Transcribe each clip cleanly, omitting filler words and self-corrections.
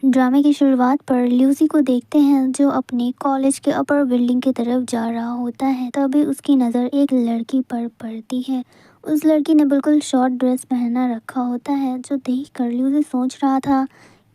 ड्रामे की शुरुआत पर ल्यूसी को देखते हैं जो अपने कॉलेज के अपर बिल्डिंग की तरफ जा रहा होता है। तभी उसकी नज़र एक लड़की पर पड़ती है। उस लड़की ने बिल्कुल शॉर्ट ड्रेस पहना रखा होता है, जो देखकर ल्यूसी सोच रहा था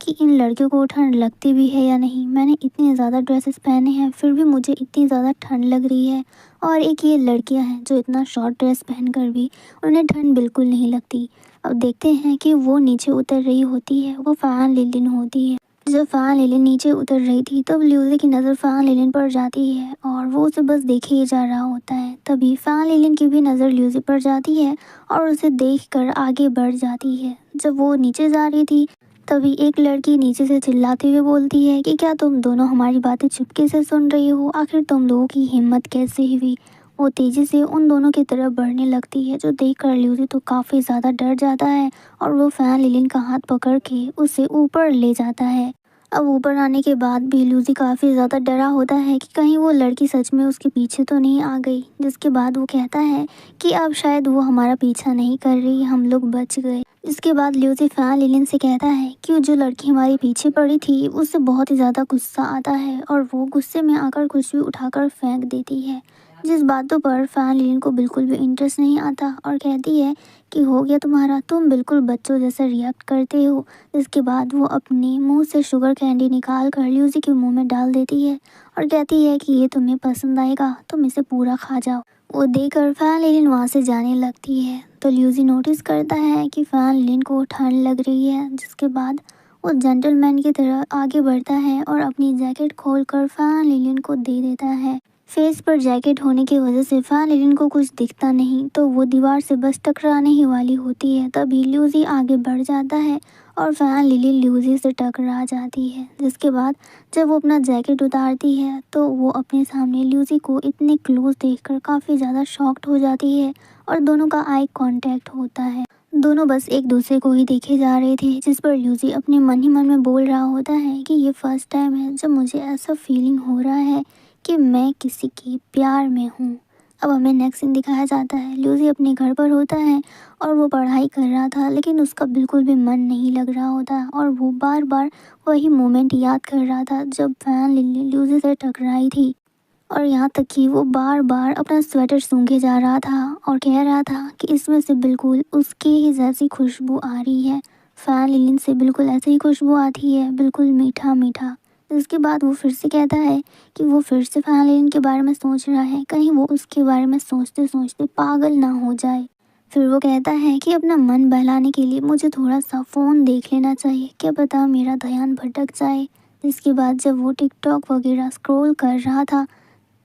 कि इन लड़कियों को ठंड लगती भी है या नहीं। मैंने इतने ज़्यादा ड्रेसेस पहने हैं फिर भी मुझे इतनी ज़्यादा ठंड लग रही है, और एक ये लड़कियां हैं जो इतना शॉर्ट ड्रेस पहनकर भी उन्हें ठंड बिल्कुल नहीं लगती। अब देखते हैं कि वो नीचे उतर रही होती है, वो फ़ान लिलिन होती है। जब फ़ान लिलिन नीचे उतर रही थी तब ल्यूसी की नज़र फ़ान लिलिन पर जाती है और वो उसे बस देखे ही जा रहा होता है। तभी फ़ान लिलिन की भी नज़र ल्यूसी पर जाती है और उसे देखकर आगे बढ़ जाती है। जब वो नीचे जा रही थी तभी एक लड़की नीचे से चिल्लाते हुए बोलती है कि क्या तुम दोनों हमारी बातें चुपके से सुन रही हो? आखिर तुम लोगों की हिम्मत कैसे हुई? वो तेज़ी से उन दोनों की तरफ बढ़ने लगती है, जो देखकर ल्यूसी तो काफ़ी ज़्यादा डर जाता है और वो फ़ैन लिलिन का हाथ पकड़ के उसे ऊपर ले जाता है। अब ऊपर आने के बाद भी ल्यूसी काफ़ी ज़्यादा डरा होता है कि कहीं वो लड़की सच में उसके पीछे तो नहीं आ गई। जिसके बाद वो कहता है कि अब शायद वो हमारा पीछा नहीं कर रही, हम लोग बच गए। इसके बाद ल्यूसी फ़ैन लिलिन से कहता है कि जो लड़की हमारे पीछे पड़ी थी उससे बहुत ही ज़्यादा गुस्सा आता है और वो गुस्से में आकर कुछ भी उठाकर फेंक देती है। जिस बातों पर फ़ैन लिलिन को बिल्कुल भी इंटरेस्ट नहीं आता और कहती है कि हो गया तुम्हारा, तुम बिल्कुल बच्चों जैसा रिएक्ट करते हो। इसके बाद वो अपने मुंह से शुगर कैंडी निकाल कर ल्यूसी के मुंह में डाल देती है और कहती है कि ये तुम्हें पसंद आएगा, तुम इसे पूरा खा जाओ। वो देकर फ़ैन लिलिन वहाँ से जाने लगती है तो ल्यूसी नोटिस करता है कि फ़ैन लिलिन को ठंड लग रही है। जिसके बाद वो जेंटलमैन की तरह आगे बढ़ता है और अपनी जैकेट खोलकर फ़ैन लिलिन को दे देता है। फेस पर जैकेट होने की वजह से फ़ैन लिलिन को कुछ दिखता नहीं, तो वो दीवार से बस टकराने ही वाली होती है। तभी ल्यूसी आगे बढ़ जाता है और फ़ैन लिलिन ल्यूसी से टकरा जाती है। जिसके बाद जब वो अपना जैकेट उतारती है तो वो अपने सामने ल्यूसी को इतने क्लोज देखकर काफ़ी ज़्यादा शॉक्ड हो जाती है और दोनों का आई कांटेक्ट होता है। दोनों बस एक दूसरे को ही देखे जा रहे थे, जिस पर ल्यूसी अपने मन ही मन में बोल रहा होता है कि ये फर्स्ट टाइम है जब मुझे ऐसा फीलिंग हो रहा है कि मैं किसी के प्यार में हूँ। अब हमें नेक्स्ट सीन दिखाया जाता है, ल्यूसी अपने घर पर होता है और वो पढ़ाई कर रहा था, लेकिन उसका बिल्कुल भी मन नहीं लग रहा होता और वो बार बार वही मोमेंट याद कर रहा था जब फ़ैन लिली ल्यूसी से टकराई थी। और यहाँ तक कि वो बार बार अपना स्वेटर सूंघे जा रहा था और कह रहा था कि इसमें से बिल्कुल उसकी ही जैसी खुशबू आ रही है। फ़ैन लिलिन से बिल्कुल ऐसे ही खुशबू आती है, बिल्कुल मीठा मीठा। इसके बाद वो फिर से कहता है कि वो फिर से फ़ैन लिलिन के बारे में सोच रहा है, कहीं वो उसके बारे में सोचते सोचते पागल ना हो जाए। फिर वो कहता है कि अपना मन बहलाने के लिए मुझे थोड़ा सा फ़ोन देख लेना चाहिए, क्या पता मेरा ध्यान भटक जाए। इसके बाद जब वो टिकटॉक वगैरह स्क्रॉल कर रहा था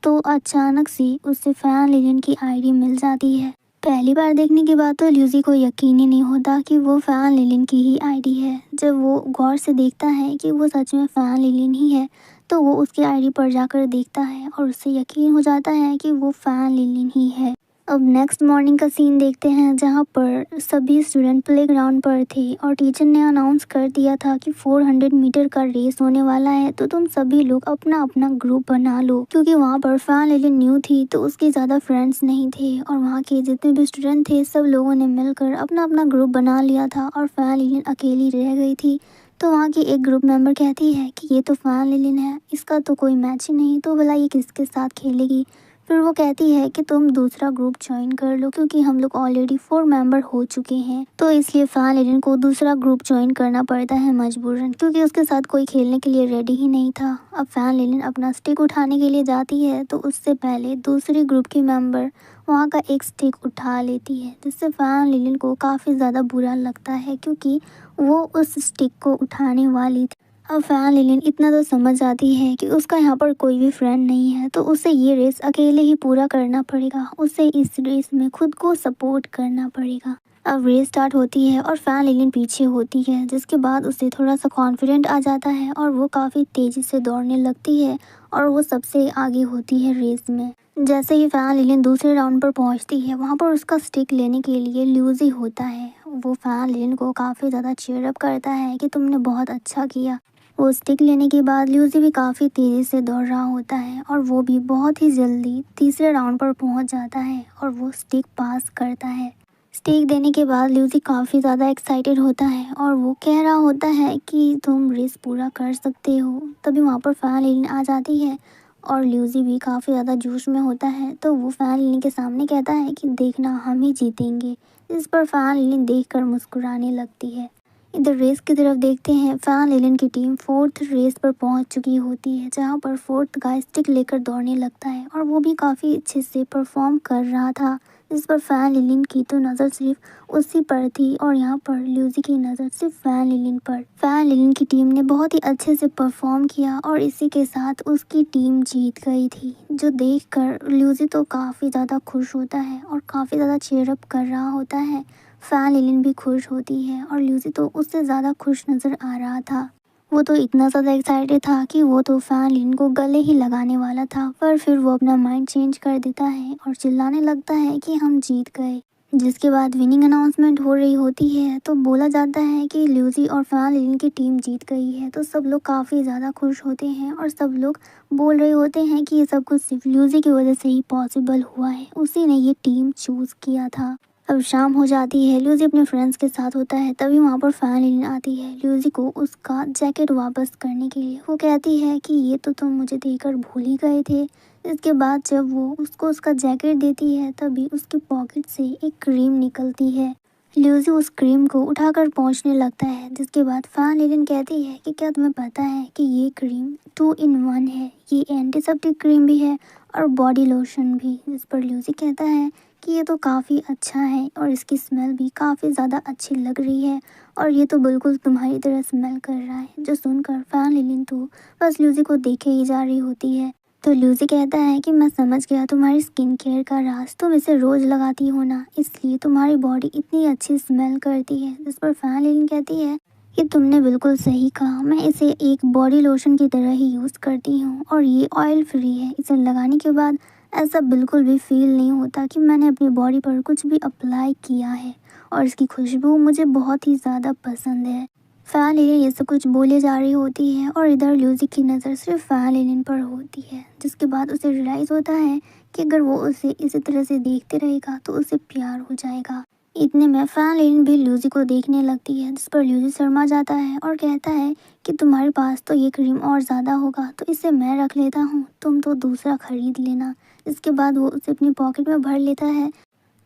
तो अचानक से उसे फ़ैन लिलिन की आईडी मिल जाती है। पहली बार देखने के बाद तो ल्यूसी को यकीन ही नहीं होता कि वो फ़ैन लिलिन की ही आईडी है। जब वो गौर से देखता है कि वो सच में फ़ैन लिलिन ही है तो वो उसकी आईडी पर जाकर देखता है और उसे यकीन हो जाता है कि वो फ़ैन लिलिन ही है। अब नेक्स्ट मॉर्निंग का सीन देखते हैं, जहाँ पर सभी स्टूडेंट प्लेग्राउंड पर थे और टीचर ने अनाउंस कर दिया था कि 400 मीटर का रेस होने वाला है, तो तुम सभी लोग अपना अपना ग्रुप बना लो। क्योंकि वहाँ पर फ़ैन लिलिन न्यू थी तो उसके ज़्यादा फ्रेंड्स नहीं थे और वहाँ के जितने भी स्टूडेंट थे सब लोगों ने मिलकर अपना अपना ग्रुप बना लिया था और फ़ैन लिलिन अकेली रह गई थी। तो वहाँ की एक ग्रुप मेंबर कहती है कि ये तो फ़ैन लिलिन है, इसका तो कोई मैच ही नहीं, तो भला ये किसके साथ खेलेगी। फिर वो कहती है कि तुम दूसरा ग्रुप ज्वाइन कर लो, क्योंकि हम लोग ऑलरेडी 4 मेंबर हो चुके हैं। तो इसलिए फ़ैन लिलिन को दूसरा ग्रुप ज्वाइन करना पड़ता है मजबूरन, क्योंकि उसके साथ कोई खेलने के लिए रेडी ही नहीं था। अब फ़ैन लिलिन अपना स्टिक उठाने के लिए जाती है तो उससे पहले दूसरे ग्रुप की मेंबर वहाँ का एक स्टिक उठा लेती है, जिससे फ़ैन लिलिन को काफ़ी ज़्यादा बुरा लगता है क्योंकि वो उस स्टिक को उठाने वाली थी। अब फ़ैन लिलिन इतना तो समझ जाती है कि उसका यहाँ पर कोई भी फ्रेंड नहीं है, तो उसे ये रेस अकेले ही पूरा करना पड़ेगा। उसे इस रेस में खुद को सपोर्ट करना पड़ेगा। अब रेस स्टार्ट होती है और फ़ैन लिलिन पीछे होती है, जिसके बाद उसे थोड़ा सा कॉन्फिडेंट आ जाता है और वो काफ़ी तेज़ी से दौड़ने लगती है और वो सबसे आगे होती है रेस में। जैसे ही फ़ैन लिलिन दूसरे राउंड पर पहुंचती है, वहां पर उसका स्टिक लेने के लिए ल्यूसी होता है। वो फ़ैन लिलिन को काफ़ी ज़्यादा चीयर अप करता है कि तुमने बहुत अच्छा किया। वो स्टिक लेने के बाद ल्यूसी भी काफ़ी तेज़ी से दौड़ रहा होता है और वो भी बहुत ही जल्दी तीसरे राउंड पर पहुंच जाता है और वो स्टिक पास करता है। स्टेक देने के बाद ल्यूसी काफ़ी ज़्यादा एक्साइटेड होता है और वो कह रहा होता है कि तुम रेस पूरा कर सकते हो। तभी वहाँ पर फैन लिलिन आ जाती है और ल्यूसी भी काफ़ी ज़्यादा जोश में होता है, तो वो फैन लिलिन के सामने कहता है कि देखना हम ही जीतेंगे। इस पर फैन लिलिन देखकर मुस्कुराने लगती है। इधर रेस की तरफ देखते हैं, फैन लिलिन की टीम फोर्थ रेस पर पहुंच चुकी होती है, जहां पर फोर्थ गाय स्टिक लेकर दौड़ने लगता है और वो भी काफ़ी अच्छे से परफॉर्म कर रहा था। इस पर फैन लिलिन की तो नज़र सिर्फ उसी पर थी और यहाँ पर ल्यूसी की नज़र सिर्फ फैन लिलिन पर। फैन लिलिन की टीम ने बहुत ही अच्छे से परफॉर्म किया और इसी के साथ उसकी टीम जीत गई थी, जो देखकर ल्यूसी तो काफ़ी ज़्यादा खुश होता है और काफ़ी ज़्यादा चीयरअप कर रहा होता है। फैन लिलिन भी खुश होती है और ल्यूसी तो उससे ज़्यादा खुश नज़र आ रहा था। वो तो इतना ज़्यादा एक्साइटेड था कि वो तो फैन लिलिन को गले ही लगाने वाला था, पर फिर वो अपना माइंड चेंज कर देता है और चिल्लाने लगता है कि हम जीत गए। जिसके बाद विनिंग अनाउंसमेंट हो रही होती है, तो बोला जाता है कि ल्यूसी और फैन लिलिन की टीम जीत गई है। तो सब लोग काफ़ी ज़्यादा खुश होते हैं और सब लोग बोल रहे होते हैं कि ये सब कुछ सिर्फ ल्यूसी की वजह से ही पॉसिबल हुआ है, उसी ने ये टीम चूज़ किया था। अब शाम हो जाती है, ल्यूसी अपने फ्रेंड्स के साथ होता है, तभी वहाँ पर फैन लिलिन आती है ल्यूसी को उसका जैकेट वापस करने के लिए। वो कहती है कि ये तो तुम मुझे देकर भूल ही गए थे। इसके बाद जब वो उसको उसका जैकेट देती है, तभी उसकी पॉकेट से एक क्रीम निकलती है। ल्यूसी उस क्रीम को उठाकर पहुँचने लगता है, जिसके बाद फैन लिलिन कहती है कि क्या तुम्हें पता है कि ये क्रीम 2 in 1 है, ये एंटीसेप्टिक क्रीम भी है और बॉडी लोशन भी। जिस पर ल्यूसी कहता है कि ये तो काफ़ी अच्छा है और इसकी स्मेल भी काफ़ी ज़्यादा अच्छी लग रही है और ये तो बिल्कुल तुम्हारी तरह स्मेल कर रहा है। जो सुनकर फैन लिलिन तो बस ल्यूसी को देखे ही जा रही होती है। तो ल्यूसी कहता है कि मैं समझ गया तुम्हारी स्किन केयर का राज, तुम इसे रोज़ लगाती हो ना, इसलिए तुम्हारी बॉडी इतनी अच्छी स्मेल करती है। जिस पर फैन लिलिन कहती है कि तुमने बिल्कुल सही कहा, मैं इसे एक बॉडी लोशन की तरह ही यूज़ करती हूँ और ये ऑयल फ्री है। इसे लगाने के बाद ऐसा बिल्कुल भी फील नहीं होता कि मैंने अपनी बॉडी पर कुछ भी अप्लाई किया है और इसकी खुशबू मुझे बहुत ही ज़्यादा पसंद है। फैन लिलिन ये सब कुछ बोले जा रही होती है और इधर ल्यूसी की नज़र सिर्फ फैन लिलिन पर होती है, जिसके बाद उसे रियलाइज़ होता है कि अगर वो उसे इसी तरह से देखते रहेगा तो उसे प्यार हो जाएगा। इतने में फैन लिलिन भी ल्यूसी को देखने लगती है, जिस पर ल्यूसी शर्मा जाता है और कहता है कि तुम्हारे पास तो ये क्रीम और ज़्यादा होगा, तो इसे मैं रख लेता हूँ, तुम तो दूसरा खरीद लेना। इसके बाद वो उसे अपनी पॉकेट में भर लेता है।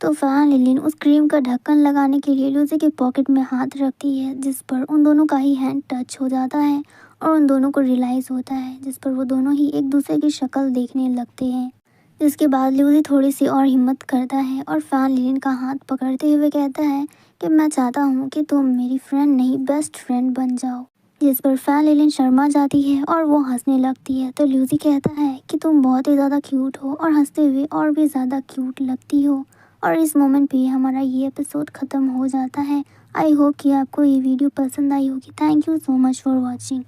तो फैन लिलिन उस क्रीम का ढक्कन लगाने के लिए ल्यूसी के पॉकेट में हाथ रखती है, जिस पर उन दोनों का ही हैंड टच हो जाता है और उन दोनों को रियलाइज़ होता है, जिस पर वो दोनों ही एक दूसरे की शक्ल देखने लगते हैं। जिसके बाद ल्यूसी थोड़ी सी और हिम्मत करता है और फैन लिलिन का हाथ पकड़ते हुए कहता है कि मैं चाहता हूँ कि तुम मेरी फ्रेंड नहीं बेस्ट फ्रेंड बन जाओ। जिस पर फैन लिलिन शर्मा जाती है और वो हंसने लगती है। तो ल्यूसी कहता है कि तुम बहुत ही ज़्यादा क्यूट हो और हंसते हुए और भी ज़्यादा क्यूट लगती हो। और इस मोमेंट पे हमारा ये एपिसोड ख़त्म हो जाता है। आई होप कि आपको ये वीडियो पसंद आई होगी। Thank you so much for watching.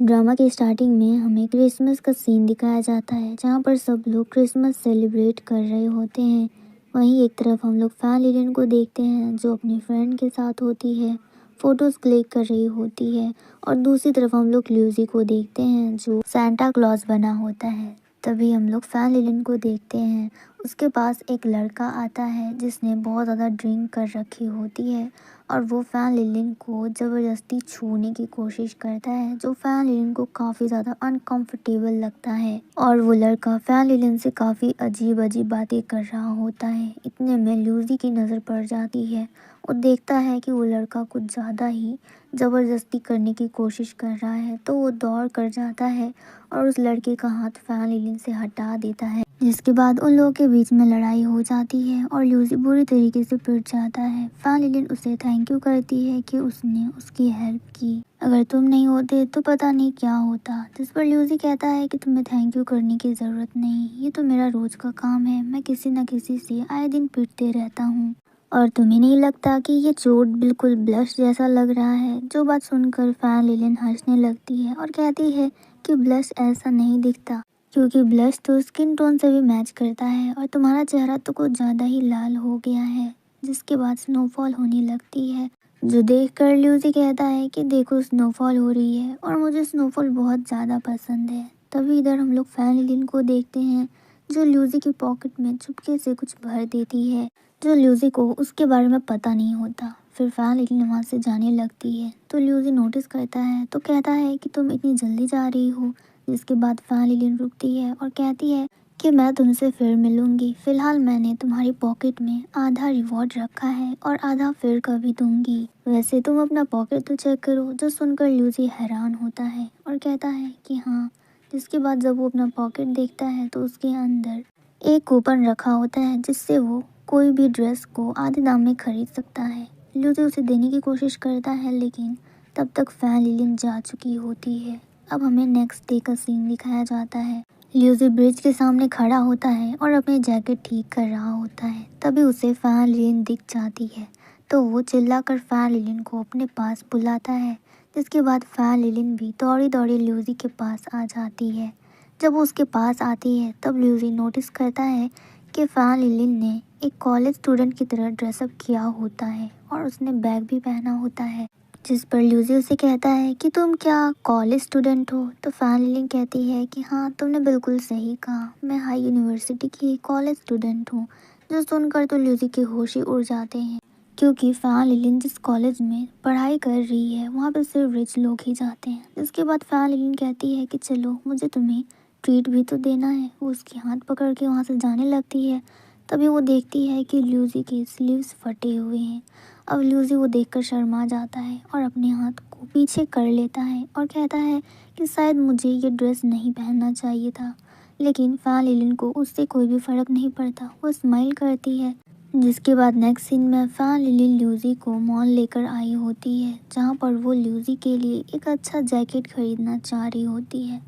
Drama के स्टार्टिंग में हमें क्रिसमस का सीन दिखाया जाता है, जहाँ पर सब लोग क्रिसमस सेलिब्रेट कर रहे होते हैं। वहीं एक तरफ हम लोग फैन लिलिन को देखते हैं, जो अपनी फ्रेंड के साथ होती है, फ़ोटोज़ क्लिक कर रही होती है, और दूसरी तरफ हम लोग ल्यूसी को देखते हैं, जो सेंटा क्लॉज बना होता है। तभी हम लोग फैन लिलिन को देखते हैं, उसके पास एक लड़का आता है जिसने बहुत ज़्यादा ड्रिंक कर रखी होती है और वो फैन लिलिन को ज़बरदस्ती छूने की कोशिश करता है, जो फैन लिलिन को काफ़ी ज़्यादा अनकंफर्टेबल लगता है और वो लड़का फैन लिलिन से काफ़ी अजीब अजीब बातें कर रहा होता है। इतने में ल्यूसी की नज़र पड़ जाती है। वो देखता है कि वो लड़का कुछ ज़्यादा ही ज़बरदस्ती करने की कोशिश कर रहा है, तो वो दौड़ कर जाता है और उस लड़के का हाथ फैन लिलिन से हटा देता है। जिसके बाद उन लोगों के बीच में लड़ाई हो जाती है और ल्यूसी बुरी तरीके से पिट जाता है। फैन लिलिन उसे थैंक यू करती है कि उसने उसकी हेल्प की, अगर तुम नहीं होते तो पता नहीं क्या होता। जिस पर ल्यूसी कहता है कि तुम्हें थैंक यू करने की ज़रूरत नहीं, ये तो मेरा रोज़ का काम है, मैं किसी न किसी से आए दिन पिटते रहता हूँ। और तुम्हें नहीं लगता कि ये चोट बिल्कुल ब्लश जैसा लग रहा है? जो बात सुनकर फैन लिलिन हंसने लगती है और कहती है कि ब्लश ऐसा नहीं दिखता, क्योंकि ब्लश तो स्किन टोन से भी मैच करता है और तुम्हारा चेहरा तो कुछ ज़्यादा ही लाल हो गया है। जिसके बाद स्नोफॉल होने लगती है, जो देखकर ल्यूसी कहता है कि देखो स्नोफॉल हो रही है और मुझे स्नोफॉल बहुत ज़्यादा पसंद है। तभी इधर हम लोग फैन लिलिन को देखते हैं, जो ल्यूसी की पॉकेट में चुपके से कुछ भर देती है। जो ल्यूजी को उसके बारे में पता नहीं होता। फिर फैन लिलिन वहाँ से जाने लगती है तो ल्यूजी नोटिस करता है तो कहता है कि तुम इतनी जल्दी जा रही हो। जिसके बाद फैन लिलिन रुकती है और कहती है कि मैं तुमसे फिर मिलूंगी। फिलहाल मैंने तुम्हारी पॉकेट में आधा रिवॉर्ड रखा है और आधा फिर कभी दूंगी। वैसे तुम अपना पॉकेट तो चेक करो। जो सुनकर ल्यूजी हैरान होता है और कहता है कि हाँ। जिसके बाद जब वो अपना पॉकेट देखता है तो उसके अंदर एक कूपन रखा होता है जिससे वो कोई भी ड्रेस को आधे दाम में खरीद सकता है। ल्यूसी उसे देने की कोशिश करता है लेकिन तब तक फैन लिलिन जा चुकी होती है। अब हमें नेक्स्ट डे का सीन दिखाया जाता है। ल्यूसी ब्रिज के सामने खड़ा होता है और अपनी जैकेट ठीक कर रहा होता है। तभी उसे फैन लिलिन दिख जाती है तो वो चिल्लाकर फैन लिलिन को अपने पास बुलाता है। जिसके बाद फैन लिलिन भी दौड़ी दौड़ी ल्यूसी के पास आ जाती है। जब वो उसके पास आती है तब ल्यूसी नोटिस करता है कि फैन लिलिन ने एक कॉलेज स्टूडेंट की तरह ड्रेसअप किया होता है और उसने बैग भी पहना होता है। जिस पर ल्यूसी उसे कहता है कि तुम क्या कॉलेज स्टूडेंट हो। तो फैन लिलिन कहती है कि हाँ तुमने बिल्कुल सही कहा, मैं हाई यूनिवर्सिटी की कॉलेज स्टूडेंट हूँ। जो सुनकर तो ल्यूसी के होश ही उड़ जाते हैं क्योंकि फैन लिलिन जिस कॉलेज में पढ़ाई कर रही है वहाँ पर सिर्फ रिच लोग ही जाते हैं। जिसके बाद फैन लिलिन कहती है कि चलो मुझे तुम्हें ट्रीट भी तो देना है। वो उसके हाथ पकड़ के वहाँ से जाने लगती है। तभी वो देखती है कि ल्यूसी के स्लीव्स फटे हुए हैं। अब ल्यूसी वो देखकर शर्मा जाता है और अपने हाथ को पीछे कर लेता है और कहता है कि शायद मुझे ये ड्रेस नहीं पहनना चाहिए था। लेकिन फैन लिलिन को उससे कोई भी फर्क नहीं पड़ता। वो स्माइल करती है। जिसके बाद नेक्स्ट सीन में फैन लिलिन ल्यूसी को मॉल लेकर आई होती है जहाँ पर वो ल्यूसी के लिए एक अच्छा जैकेट खरीदना चाह रही होती है।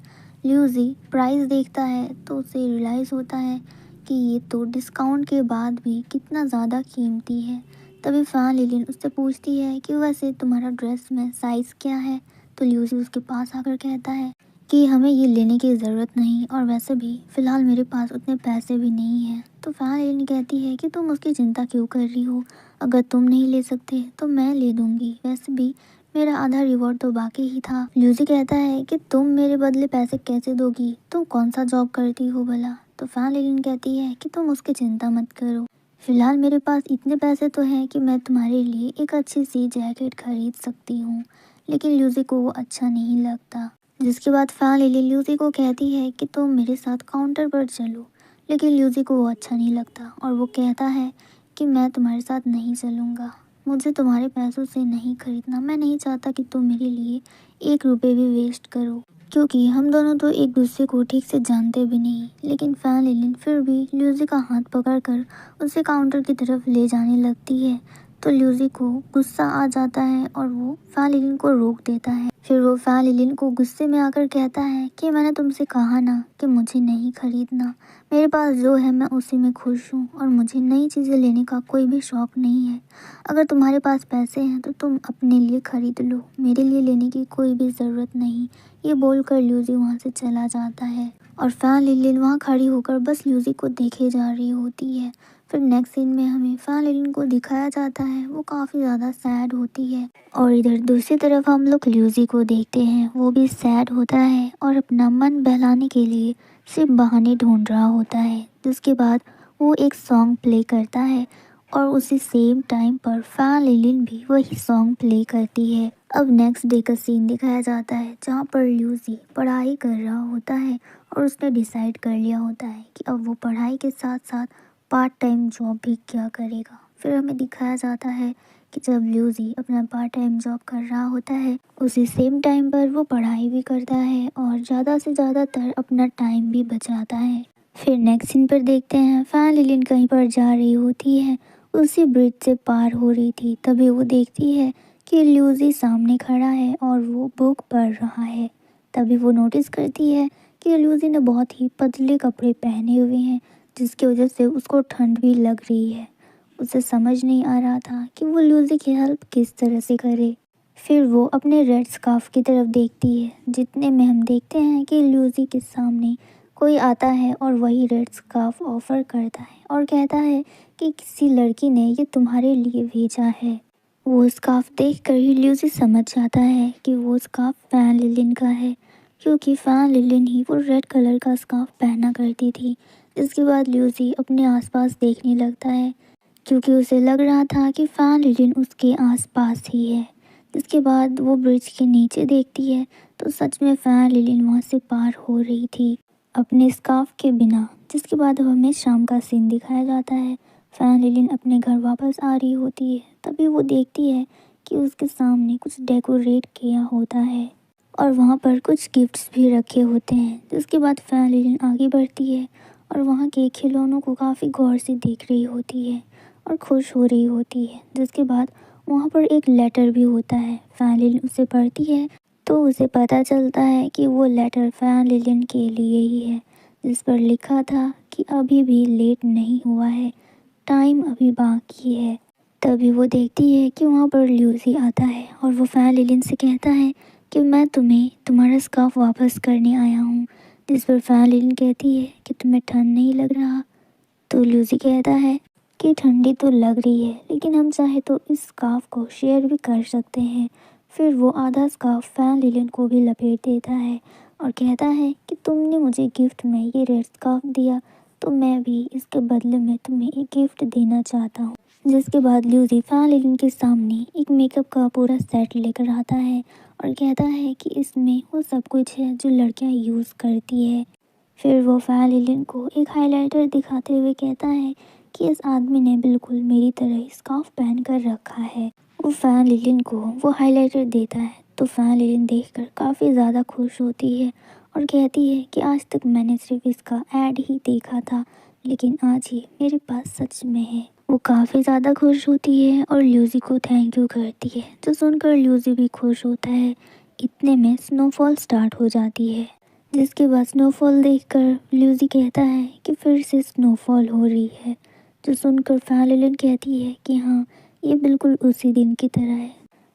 ल्यूसी प्राइस देखता है तो उसे रियलाइज़ होता है कि ये तो डिस्काउंट के बाद भी कितना ज़्यादा कीमती है। तभी फैन लिलिन उससे पूछती है कि वैसे तुम्हारा ड्रेस में साइज़ क्या है। तो ल्यूसी उसके पास आकर कहता है कि हमें ये लेने की ज़रूरत नहीं और वैसे भी फ़िलहाल मेरे पास उतने पैसे भी नहीं हैं। तो फैन लिलिन कहती है कि तुम उसकी चिंता क्यों कर रही हो, अगर तुम नहीं ले सकते तो मैं ले दूँगी, वैसे भी मेरा आधा रिवॉर्ड तो बाकी ही था। ल्यूसी कहता है कि तुम मेरे बदले पैसे कैसे दोगी, तुम कौन सा जॉब करती हो भला। तो फैन लिलिन कहती है कि तुम उसकी चिंता मत करो, फिलहाल मेरे पास इतने पैसे तो हैं कि मैं तुम्हारे लिए एक अच्छी सी जैकेट खरीद सकती हूँ। लेकिन ल्यूसी को वो अच्छा नहीं लगता। जिसके बाद फैन लिलिन ल्यूसी को कहती है कि तुम मेरे साथ काउंटर पर चलो। लेकिन ल्यूसी को वो अच्छा नहीं लगता और वो कहता है कि मैं तुम्हारे साथ नहीं चलूँगा, मुझे तुम्हारे पैसों से नहीं खरीदना। मैं नहीं चाहता कि तुम मेरे लिए 1 रुपये भी वेस्ट करो क्योंकि हम दोनों तो एक दूसरे को ठीक से जानते भी नहीं। लेकिन फैन लिलिन फिर भी ल्यूसी का हाथ पकड़कर उसे काउंटर की तरफ ले जाने लगती है। तो ल्यूसी को गुस्सा आ जाता है और वो फैन लिलिन को रोक देता है। फिर वो फैन लिलिन को गुस्से में आकर कहता है कि मैंने तुमसे कहा ना कि मुझे नहीं खरीदना, मेरे पास जो है मैं उसी में खुश हूँ और मुझे नई चीज़ें लेने का कोई भी शौक़ नहीं है। अगर तुम्हारे पास पैसे हैं तो तुम अपने लिए खरीद लो, मेरे लिए लेने की कोई भी ज़रूरत नहीं। ये बोलकर ल्यूसी वहाँ से चला जाता है और फैन लिलिन वहाँ खड़ी होकर बस ल्यूसी को देखे जा रही होती है। फिर नेक्स्ट सीन में हमें फैन लिलिन को दिखाया जाता है, वो काफ़ी ज़्यादा सैड होती है और इधर दूसरी तरफ हम लोग ल्यूसी को देखते हैं, वो भी सैड होता है और अपना मन बहलाने के लिए सिर्फ बहाने ढूंढ रहा होता है। जिसके बाद वो एक सॉन्ग प्ले करता है और उसी सेम टाइम पर फैन लिलिन भी वही सॉन्ग प्ले करती है। अब नेक्स्ट डे का सीन दिखाया जाता है जहाँ पर ल्यूसी पढ़ाई कर रहा होता है और उसने डिसाइड कर लिया होता है कि अब वो पढ़ाई के साथ साथ पार्ट टाइम जॉब भी क्या करेगा। फिर हमें दिखाया जाता है कि जब ल्यूसी अपना पार्ट टाइम जॉब कर रहा होता है उसी सेम टाइम पर वो पढ़ाई भी करता है और ज़्यादा से ज़्यादातर अपना टाइम भी बचाता है। फिर नेक्स्ट सीन पर देखते हैं फैन लिलिन कहीं पर जा रही होती है, उसी ब्रिज से पार हो रही थी। तभी वो देखती है कि ल्यूसी सामने खड़ा है और वो बुक पढ़ रहा है। तभी वो नोटिस करती है कि ल्यूसी ने बहुत ही पतले कपड़े पहने हुए हैं जिसकी वजह से उसको ठंड भी लग रही है। उसे समझ नहीं आ रहा था कि वो ल्यूसी की हेल्प किस तरह से करे। फिर वो अपने रेड स्कार्फ की तरफ देखती है, जितने में हम देखते हैं कि ल्यूसी के सामने कोई आता है और वही रेड स्कार्फ ऑफर करता है और कहता है कि किसी लड़की ने ये तुम्हारे लिए भेजा है। वो स्कार्फ देखकर ही ल्यूसी समझ जाता है कि वो स्कार्फ फैन लिलिन का है क्योंकि फैन लिलिन ही वो रेड कलर का स्कार्फ पहना करती थी। जिसके बाद ल्यूसी अपने आसपास देखने लगता है क्योंकि उसे लग रहा था कि फैन लिलिन उसके आसपास ही है। जिसके बाद वो ब्रिज के नीचे देखती है तो सच में फैन लिलिन वहाँ से पार हो रही थी अपने स्कार्फ के बिना। जिसके बाद अब हमें शाम का सीन दिखाया जाता है। फैन लिलिन अपने घर वापस आ रही होती है, तभी वो देखती है कि उसके सामने कुछ डेकोरेट किया होता है और वहाँ पर कुछ गिफ्ट्स भी रखे होते हैं। जिसके बाद फैन लिलिन आगे बढ़ती है और वहाँ के खिलौनों को काफ़ी गौर से देख रही होती है और खुश हो रही होती है। जिसके बाद वहाँ पर एक लेटर भी होता है। फैन लिलिन उसे पढ़ती है तो उसे पता चलता है कि वो लेटर फैन लिलिन के लिए ही है, जिस पर लिखा था कि अभी भी लेट नहीं हुआ है, टाइम अभी बाकी है। तभी वो देखती है कि वहाँ पर ल्यूसी आता है और वो फैन लिलिन से कहता है कि मैं तुम्हें तुम्हारा स्कार्फ वापस करने आया हूँ। जिस पर फैन लिलिन कहती है कि तुम्हें ठंड नहीं लग रहा। तो ल्यूसी कहता है कि ठंडी तो लग रही है, लेकिन हम चाहे तो इस स्कार्फ को शेयर भी कर सकते हैं। फिर वो आधा स्कार्फ फैन लिलिन को भी लपेट देता है और कहता है कि तुमने मुझे गिफ्ट में ये रेड स्कार्फ दिया, तो मैं भी इसके बदले में तुम्हें एक गिफ्ट देना चाहता हूँ। जिसके बाद ल्यूसी फैन लिलिन के सामने एक मेकअप का पूरा सेट लेकर आता है और कहता है कि इसमें वो सब कुछ है जो लड़कियां यूज़ करती है। फिर वो फैन लिलिन को एक हाइलाइटर दिखाते हुए कहता है कि इस आदमी ने बिल्कुल मेरी तरह स्कार्फ पहन कर रखा है। वो फैन लिलिन को वो हाइलाइटर देता है तो फैन लिलिन देखकर काफ़ी ज़्यादा खुश होती है और कहती है कि आज तक मैंने सिर्फ इसका ऐड ही देखा था, लेकिन आज ये मेरे पास सच में है। वो काफ़ी ज़्यादा खुश होती है और ल्यूसी को थैंक यू करती है, जो सुनकर ल्यूसी भी खुश होता है। इतने में स्नोफॉल स्टार्ट हो जाती है। जिसके बाद स्नोफॉल देखकर ल्यूसी कहता है कि फिर से स्नोफॉल हो रही है, जो सुनकर फैन लिलिन कहती है कि हाँ, ये बिल्कुल उसी दिन की तरह है,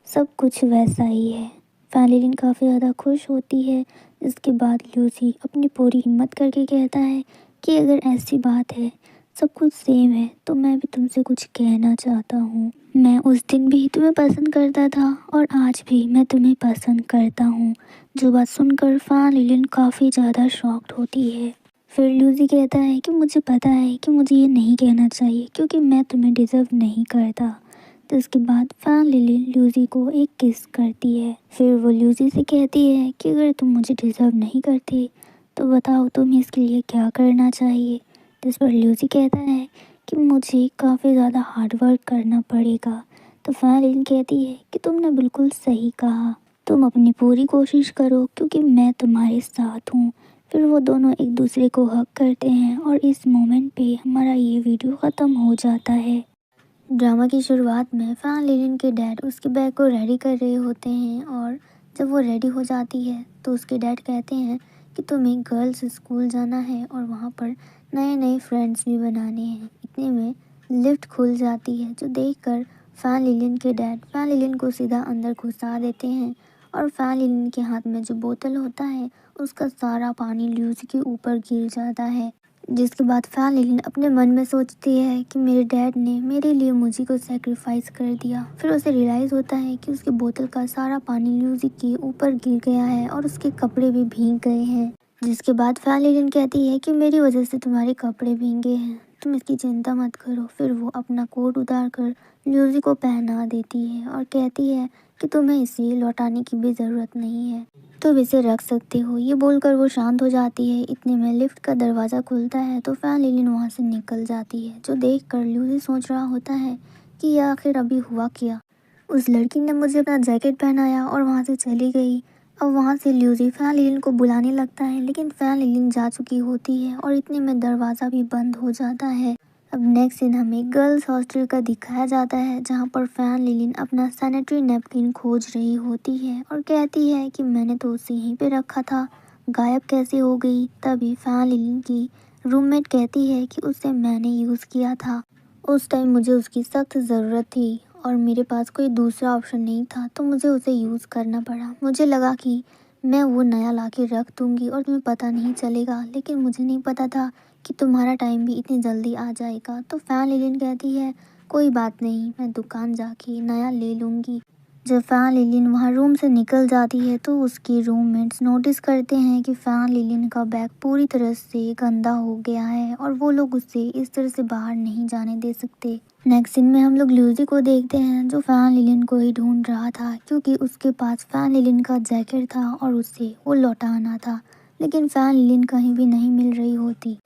सब कुछ वैसा ही है। फैन लिलिन काफ़ी ज़्यादा खुश होती है। इसके बाद ल्यूसी अपनी पूरी हिम्मत करके कहता है कि अगर ऐसी बात है, सब कुछ सेम है, तो मैं भी तुमसे कुछ कहना चाहता हूँ। मैं उस दिन भी तुम्हें पसंद करता था और आज भी मैं तुम्हें पसंद करता हूँ। जो बात सुनकर फैन लिलिन काफ़ी ज़्यादा शॉक्ड होती है। फिर ल्यूसी कहता है कि मुझे पता है कि मुझे ये नहीं कहना चाहिए क्योंकि मैं तुम्हें डिज़र्व नहीं करता। तो इसके बाद फैन लिलिन ल्यूसी को एक किस करती है। फिर वो ल्यूसी से कहती है कि अगर तुम मुझे डिज़र्व नहीं करते तो बताओ तुम्हें इसके लिए क्या करना चाहिए। जिस पर ल्यूसी कहता है कि मुझे काफ़ी ज़्यादा हार्ड वर्क करना पड़ेगा। तो फैन लिलिन कहती है कि तुमने बिल्कुल सही कहा, तुम अपनी पूरी कोशिश करो क्योंकि मैं तुम्हारे साथ हूँ। फिर वो दोनों एक दूसरे को हग करते हैं और इस मोमेंट पे हमारा ये वीडियो ख़त्म हो जाता है। ड्रामा की शुरुआत में फैन लिलिन के डैड उसके बैग को रेडी कर रहे होते हैं और जब वो रेडी हो जाती है तो उसके डैड कहते हैं कि तुम्हें गर्ल्स स्कूल जाना है और वहाँ पर नए नए फ्रेंड्स भी बनाने हैं। इतने में लिफ्ट खुल जाती है, जो देखकर फैन लिलिन के डैड फैन लिलिन को सीधा अंदर घुसा देते हैं और फैन लिलिन के हाथ में जो बोतल होता है उसका सारा पानी ल्यूसी के ऊपर गिर जाता है। जिसके बाद फैन लिलिन अपने मन में सोचती है कि मेरे डैड ने मेरे लिए मुझे को सेक्रीफाइस कर दिया। फिर उसे रियलाइज़ होता है कि उसकी बोतल का सारा पानी ल्यूसी के ऊपर गिर गया है और उसके कपड़े भी भीग गए हैं। जिसके बाद फैन लिलिन कहती है कि मेरी वजह से तुम्हारे कपड़े भीगे हैं, तुम इसकी चिंता मत करो। फिर वो अपना कोट उतार कर ल्यूसी को पहना देती है और कहती है कि तुम्हें इसे लौटाने की भी ज़रूरत नहीं है, तुम इसे रख सकते हो। ये बोलकर वो शांत हो जाती है। इतने में लिफ्ट का दरवाज़ा खुलता है तो फैन लिलिन वहाँ से निकल जाती है, जो देखकर ल्यूसी सोच रहा होता है कि ये आखिर अभी हुआ क्या। उस लड़की ने मुझे अपना जैकेट पहनाया और वहाँ से चली गई। अब वहाँ से ल्यूसी फैन लिलिन को बुलाने लगता है, लेकिन फैन लिलिन जा चुकी होती है और इतने में दरवाज़ा भी बंद हो जाता है। अब नेक्स्ट सीन हमें गर्ल्स हॉस्टल का दिखाया जाता है, जहाँ पर फैन लिलिन अपना सैनिटरी नैपकिन खोज रही होती है और कहती है कि मैंने तो उसे यहीं पे रखा था, गायब कैसे हो गई। तभी फैन लिलिन की रूममेट कहती है कि उसे मैंने यूज़ किया था, उस टाइम मुझे उसकी सख्त ज़रूरत थी और मेरे पास कोई दूसरा ऑप्शन नहीं था, तो मुझे उसे यूज़ करना पड़ा। मुझे लगा कि मैं वो नया ला के रख दूँगी और तुम्हें पता नहीं चलेगा, लेकिन मुझे नहीं पता था कि तुम्हारा टाइम भी इतनी जल्दी आ जाएगा। तो फैन लिलिन कहती है कोई बात नहीं, मैं दुकान जाके नया ले लूँगी। जब फैन लिलिन वहाँ रूम से निकल जाती है तो उसकी रूममेट्स नोटिस करते हैं कि फैन लिलिन का बैग पूरी तरह से गंदा हो गया है और वो लोग उसे इस तरह से बाहर नहीं जाने दे सकते। नेक्स्ट सीन में हम लोग ल्यूजी को देखते हैं जो फैन लिलिन को ही ढूंढ रहा था क्योंकि उसके पास फैन लिलिन का जैकेट था और उसे वो लौटाना था, लेकिन फैन लिलिन कहीं भी नहीं मिल रही होती।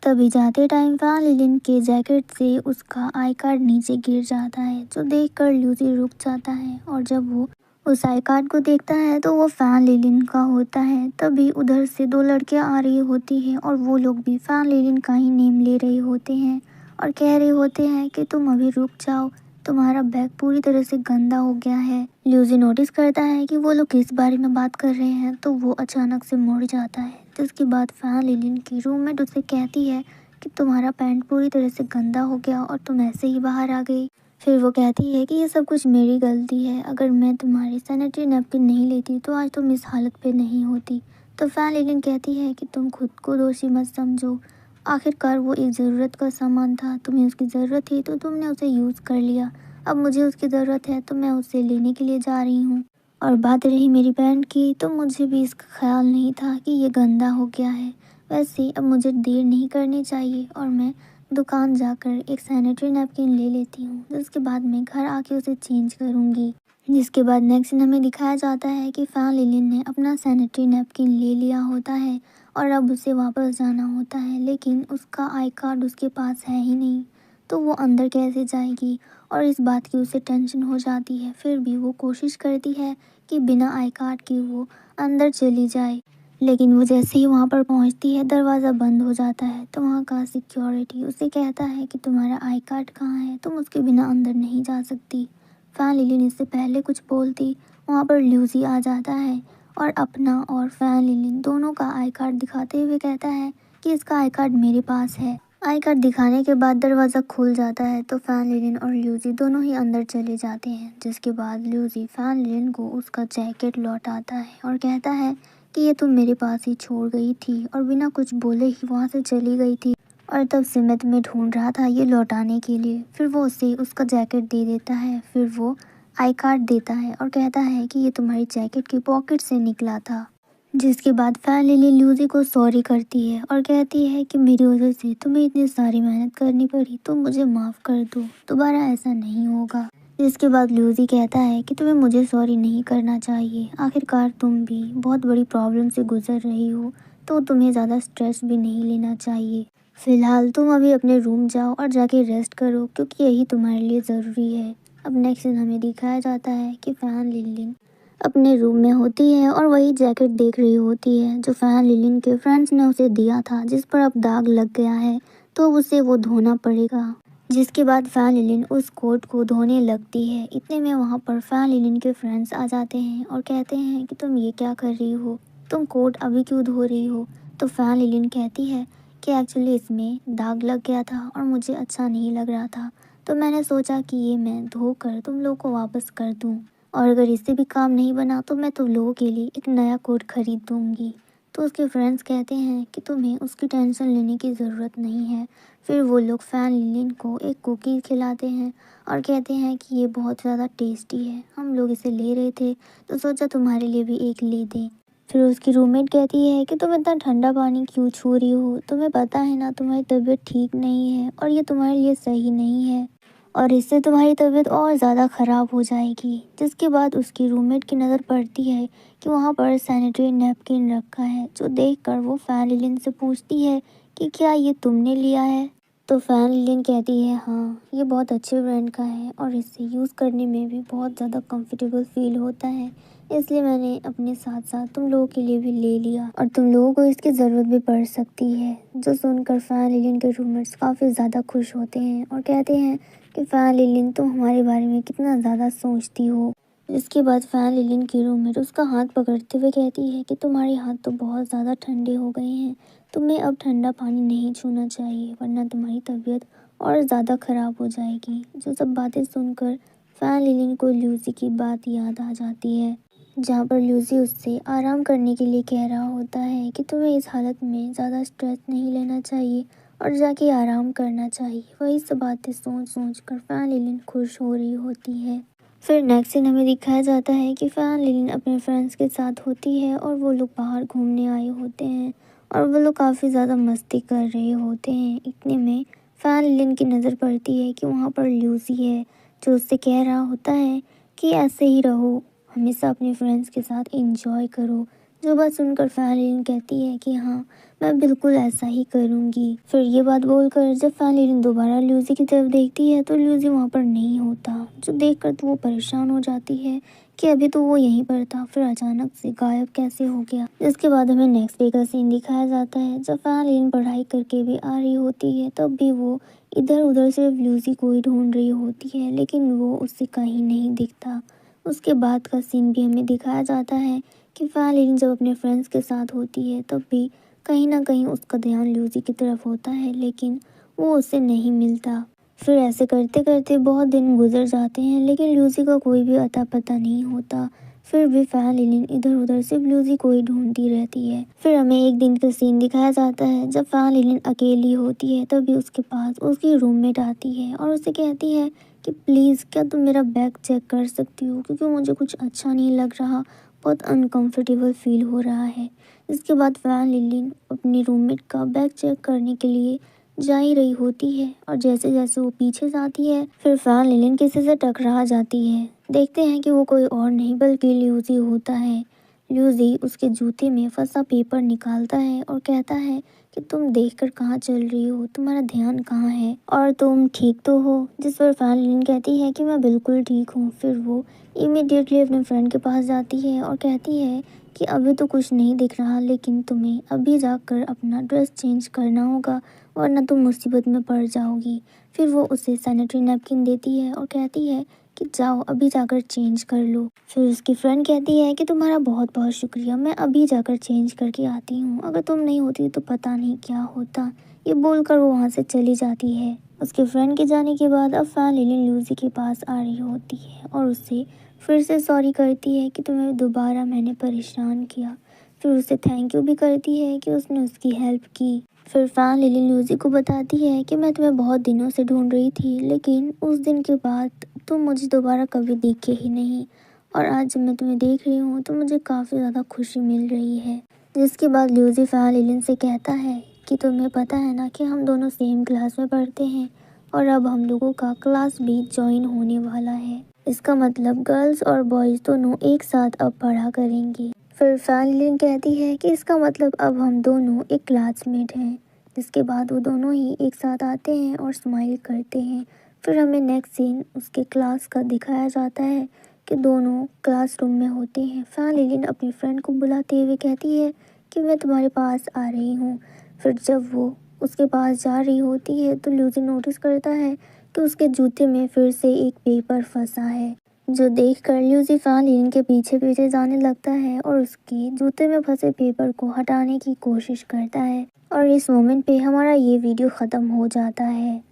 तभी जाते टाइम फैन लिलिन के जैकेट से उसका आई कार्ड नीचे गिर जाता है जो देखकर ल्यूसी रुक जाता है और जब वो उस आई कार्ड को देखता है तो वो फैन लिलिन का होता है। तभी उधर से दो लड़कियां आ रही होती हैं और वो लोग भी फैन लिलिन का ही नेम ले रहे होते हैं और कह रहे होते हैं कि तुम अभी रुक जाओ, तुम्हारा बैग पूरी तरह से गंदा हो गया है। ल्यूसी नोटिस करता है कि वो लोग किस बारे में बात कर रहे हैं तो वो अचानक से मुड़ जाता है, जिसके बाद फैन लिलिन की रूममेट उससे कहती है कि तुम्हारा पैंट पूरी तरह से गंदा हो गया और तुम ऐसे ही बाहर आ गई। फिर वो कहती है कि ये सब कुछ मेरी गलती है, अगर मैं तुम्हारी सैनिटरी नैपकिन नहीं लेती तो आज तुम इस हालत पे नहीं होती। तो फैन लिलिन कहती है कि तुम खुद को दोषी मत समझो, आखिरकार वो एक ज़रूरत का सामान था, तुम्हें उसकी ज़रूरत थी तो तुमने उसे यूज़ कर लिया, अब मुझे उसकी ज़रूरत है तो मैं उसे लेने के लिए जा रही हूँ। और बात रही मेरी पैंट की तो मुझे भी इसका ख्याल नहीं था कि ये गंदा हो गया है। वैसे अब मुझे देर नहीं करनी चाहिए और मैं दुकान जाकर एक सैनिटरी नैपकिन ले लेती हूँ, जिसके बाद मैं घर आके उसे चेंज करूँगी। जिसके बाद नेक्स्ट सीन हमें दिखाया जाता है कि फैन लिलिन ने अपना सैनिटरी नैपकिन ले लिया होता है और अब उसे वापस जाना होता है, लेकिन उसका आई कार्ड उसके पास है ही नहीं, तो वो अंदर कैसे जाएगी और इस बात की उसे टेंशन हो जाती है। फिर भी वो कोशिश करती है कि बिना आई कार्ड के वो अंदर चली जाए, लेकिन वो जैसे ही वहाँ पर पहुँचती है दरवाज़ा बंद हो जाता है। तो वहाँ का सिक्योरिटी उसे कहता है कि तुम्हारा आई कार्ड कहाँ है, तुम उसके बिना अंदर नहीं जा सकती। फैन लिलिन इससे पहले कुछ बोलती वहाँ पर ल्यूसी आ जाता है और अपना और फैन लिलिन दोनों का आई कार्ड दिखाते हुए कहता है कि इसका आई कार्ड मेरे पास है। आई कार्ड दिखाने के बाद दरवाज़ा खुल जाता है तो फैन लिलिन और ल्यूसी दोनों ही अंदर चले जाते हैं, जिसके बाद ल्यूसी फैन लिलिन को उसका जैकेट लौटाता है और कहता है कि ये तुम मेरे पास ही छोड़ गई थी और बिना कुछ बोले ही वहाँ से चली गई थी और तब से मैं तुम्हें ढूंढ रहा था ये लौटाने के लिए। फिर वो उसे उसका जैकेट दे देता है, फिर वो आई कार्ड देता है और कहता है कि ये तुम्हारी जैकेट की पॉकेट से निकला था। जिसके बाद फैन लिली ल्यूसी को सॉरी करती है और कहती है कि मेरी वजह से तुम्हें इतनी सारी मेहनत करनी पड़ी, तुम मुझे माफ़ कर दो, दोबारा ऐसा नहीं होगा। जिसके बाद ल्यूसी कहता है कि तुम्हें मुझे सॉरी नहीं करना चाहिए, आखिरकार तुम भी बहुत बड़ी प्रॉब्लम से गुजर रही हो तो तुम्हें ज़्यादा स्ट्रेस भी नहीं लेना चाहिए। फिलहाल तुम अभी अपने रूम जाओ और जाके रेस्ट करो क्योंकि यही तुम्हारे लिए ज़रूरी है। अब नेक्स्ट दिन हमें दिखाया जाता है कि फैन लिलिन अपने रूम में होती है और वही जैकेट देख रही होती है जो फैन लिलिन के फ्रेंड्स ने उसे दिया था, जिस पर अब दाग लग गया है तो उसे वो धोना पड़ेगा। जिसके बाद फैन लिलिन उस कोट को धोने लगती है। इतने में वहाँ पर फैन लिलिन के फ्रेंड्स आ जाते हैं और कहते हैं कि तुम ये क्या कर रही हो, तुम कोट अभी क्यों धो रही हो। तो फैन लिलिन कहती है कि एक्चुअली इसमें दाग लग गया था और मुझे अच्छा नहीं लग रहा था, तो मैंने सोचा कि ये मैं धोकर तुम लोगों को वापस कर दूं और अगर इससे भी काम नहीं बना तो मैं तुम लोगों के लिए एक नया कोट खरीद दूंगी। तो उसके फ्रेंड्स कहते हैं कि तुम्हें उसकी टेंशन लेने की ज़रूरत नहीं है। फिर वो लोग फैन लिलिन को एक कुकी खिलाते हैं और कहते हैं कि ये बहुत ज़्यादा टेस्टी है, हम लोग इसे ले रहे थे तो सोचा तुम्हारे लिए भी एक ले दें। फिर उसकी रूममेट कहती है कि तुम इतना ठंडा पानी क्यों छू रही हो, तुम्हें पता है ना तुम्हारी तबीयत ठीक नहीं है और ये तुम्हारे लिए सही नहीं है और इससे तुम्हारी तबीयत और ज़्यादा ख़राब हो जाएगी। जिसके बाद उसकी रूममेट की नज़र पड़ती है कि वहाँ पर सैनिटरी नैपकिन रखा है, जो देखकर वो फैन लिलिन से पूछती है कि क्या ये तुमने लिया है। तो फैन लिलिन कहती है हाँ, ये बहुत अच्छे ब्रांड का है और इसे यूज़ करने में भी बहुत ज़्यादा कंफर्टेबल फील होता है, इसलिए मैंने अपने साथ साथ तुम लोगों के लिए भी ले लिया और तुम लोगों को इसकी ज़रूरत भी पड़ सकती है। जो सुनकर फैन लिलिन के रूममेट्स काफ़ी ज़्यादा खुश होते हैं और कहते हैं कि फैन लिलिन तुम हमारे बारे में कितना ज़्यादा सोचती हो। इसके बाद फैन लिलिन की रूममेट उसका हाथ पकड़ते हुए कहती है कि तुम्हारे हाथ तो बहुत ज़्यादा ठंडे हो गए हैं, तुम्हें अब ठंडा पानी नहीं छूना चाहिए वरना तुम्हारी तबीयत और ज़्यादा ख़राब हो जाएगी। जो सब बातें सुनकर फैन लिलिन को ल्यूसी की बात याद आ जाती है, जहाँ पर ल्यूसी उससे आराम करने के लिए कह रहा होता है कि तुम्हें इस हालत में ज़्यादा स्ट्रेस नहीं लेना चाहिए और जाके आराम करना चाहिए। वही सब बातें सोच सोच कर फैन लिलिन खुश हो रही होती है। फिर नेक्स्ट सीन हमें दिखाया जाता है कि फैन लिलिन अपने फ्रेंड्स के साथ होती है और वो लोग बाहर घूमने आए होते हैं और वो लोग काफ़ी ज़्यादा मस्ती कर रहे होते हैं। इतने में फैन लिलिन की नज़र पड़ती है कि वहाँ पर ल्यूसी है, जो उससे कह रहा होता है कि ऐसे ही रहो, हमेशा अपने फ्रेंड्स के साथ एंजॉय करो। जो बात सुनकर फैन लिलिन कहती है कि हाँ, मैं बिल्कुल ऐसा ही करूँगी। फिर ये बात बोलकर जब फैन लिलिन दोबारा ल्यूसी की तरफ देखती है तो ल्यूसी वहाँ पर नहीं होता, जो देखकर तो वो परेशान हो जाती है कि अभी तो वो यहीं पर था, फिर अचानक से गायब कैसे हो गया। इसके बाद हमें नेक्स्ट डे का सीन दिखाया जाता है जब फैन लिलिन पढ़ाई करके भी आ रही होती है, तब भी वो इधर उधर सिर्फ ल्यूसी को ही ढूंढ रही होती है, लेकिन वो उससे कहीं नहीं दिखता। उसके बाद का सीन भी हमें दिखाया जाता है कि फैन लिलिन जब अपने फ्रेंड्स के साथ होती है तब भी कहीं ना कहीं उसका ध्यान ल्यूसी की तरफ होता है, लेकिन वो उससे नहीं मिलता। फिर ऐसे करते करते बहुत दिन गुजर जाते हैं, लेकिन ल्यूसी का कोई भी अता पता नहीं होता। फिर भी फैन लिलिन इधर उधर सिर्फ ल्यूसी को ही ढूंढती रहती है। फिर हमें एक दिन का सीन दिखाया जाता है जब फैन लिलिन अकेली होती है, तभी उसके पास उसकी रूममेट आती है और उसे कहती है कि प्लीज़ क्या तुम मेरा बैग चेक कर सकती हो, क्योंकि मुझे कुछ अच्छा नहीं लग रहा, बहुत अनकंफर्टेबल फील हो रहा है। इसके बाद फैन लिलिन अपनी रूममेट का बैग चेक करने के लिए जा ही रही होती है और जैसे जैसे वो पीछे जाती है फिर फैन लिलिन किसी से टकरा जाती है। देखते हैं कि वो कोई और नहीं बल्कि ल्यूसी होता है। ल्यूसी उसके जूते में फंसा पेपर निकालता है और कहता है कि तुम देखकर कहाँ चल रही हो, तुम्हारा ध्यान कहाँ है और तुम ठीक तो हो। जिस पर फैन लिलिन कहती है कि मैं बिल्कुल ठीक हूँ। फिर वो इमीडिएटली अपने फ्रेंड के पास जाती है और कहती है कि अभी तो कुछ नहीं दिख रहा, लेकिन तुम्हें अभी जाकर अपना ड्रेस चेंज करना होगा वरना तुम मुसीबत में पड़ जाओगी। फिर वो उसे सैनिटरी नैपकिन देती है और कहती है कि जाओ अभी जाकर चेंज कर लो। फिर उसकी फ्रेंड कहती है कि तुम्हारा बहुत बहुत शुक्रिया, मैं अभी जाकर चेंज करके आती हूँ, अगर तुम नहीं होती तो पता नहीं क्या होता। ये बोलकर वो वहाँ से चली जाती है। उसके फ्रेंड के जाने के बाद अब फैन लिलिन ल्यूसी के पास आ रही होती है और उससे फिर से सॉरी करती है कि तुम्हें दोबारा मैंने परेशान किया। फिर उसे थैंक यू भी करती है कि उसने उसकी हेल्प की। फिर फैन लिलिन ल्यूसी को बताती है कि मैं तुम्हें बहुत दिनों से ढूंढ रही थी, लेकिन उस दिन के बाद तुम मुझे दोबारा कभी दिखे ही नहीं और आज जब मैं तुम्हें देख रही हूँ तो मुझे काफ़ी ज़्यादा खुशी मिल रही है। जिसके बाद ल्यूसी फैन लिलिन से कहता है कि तुम्हें पता है ना कि हम दोनों सेम क्लास में पढ़ते हैं और अब हम लोगों का क्लास भी ज्वाइन होने वाला है। इसका मतलब गर्ल्स और बॉयज़ दोनों एक साथ अब पढ़ा करेंगे। फिर फैन लिलिन कहती है कि इसका मतलब अब हम दोनों एक क्लासमेट हैं। जिसके बाद वो दोनों ही एक साथ आते हैं और स्माइल करते हैं। फिर हमें नेक्स्ट सीन उसके क्लास का दिखाया जाता है कि दोनों क्लासरूम में होते हैं। फैन लिलिन अपनी फ्रेंड को बुलाते हुए कहती है कि मैं तुम्हारे पास आ रही हूँ। फिर जब वो उसके पास जा रही होती है तो ल्यूसी नोटिस करता है कि उसके जूते में फिर से एक पेपर फंसा है, जो देखकर ल्यूसी फैन लिलिन के पीछे पीछे जाने लगता है और उसके जूते में फंसे पेपर को हटाने की कोशिश करता है। और इस मोमेंट पे हमारा ये वीडियो ख़त्म हो जाता है।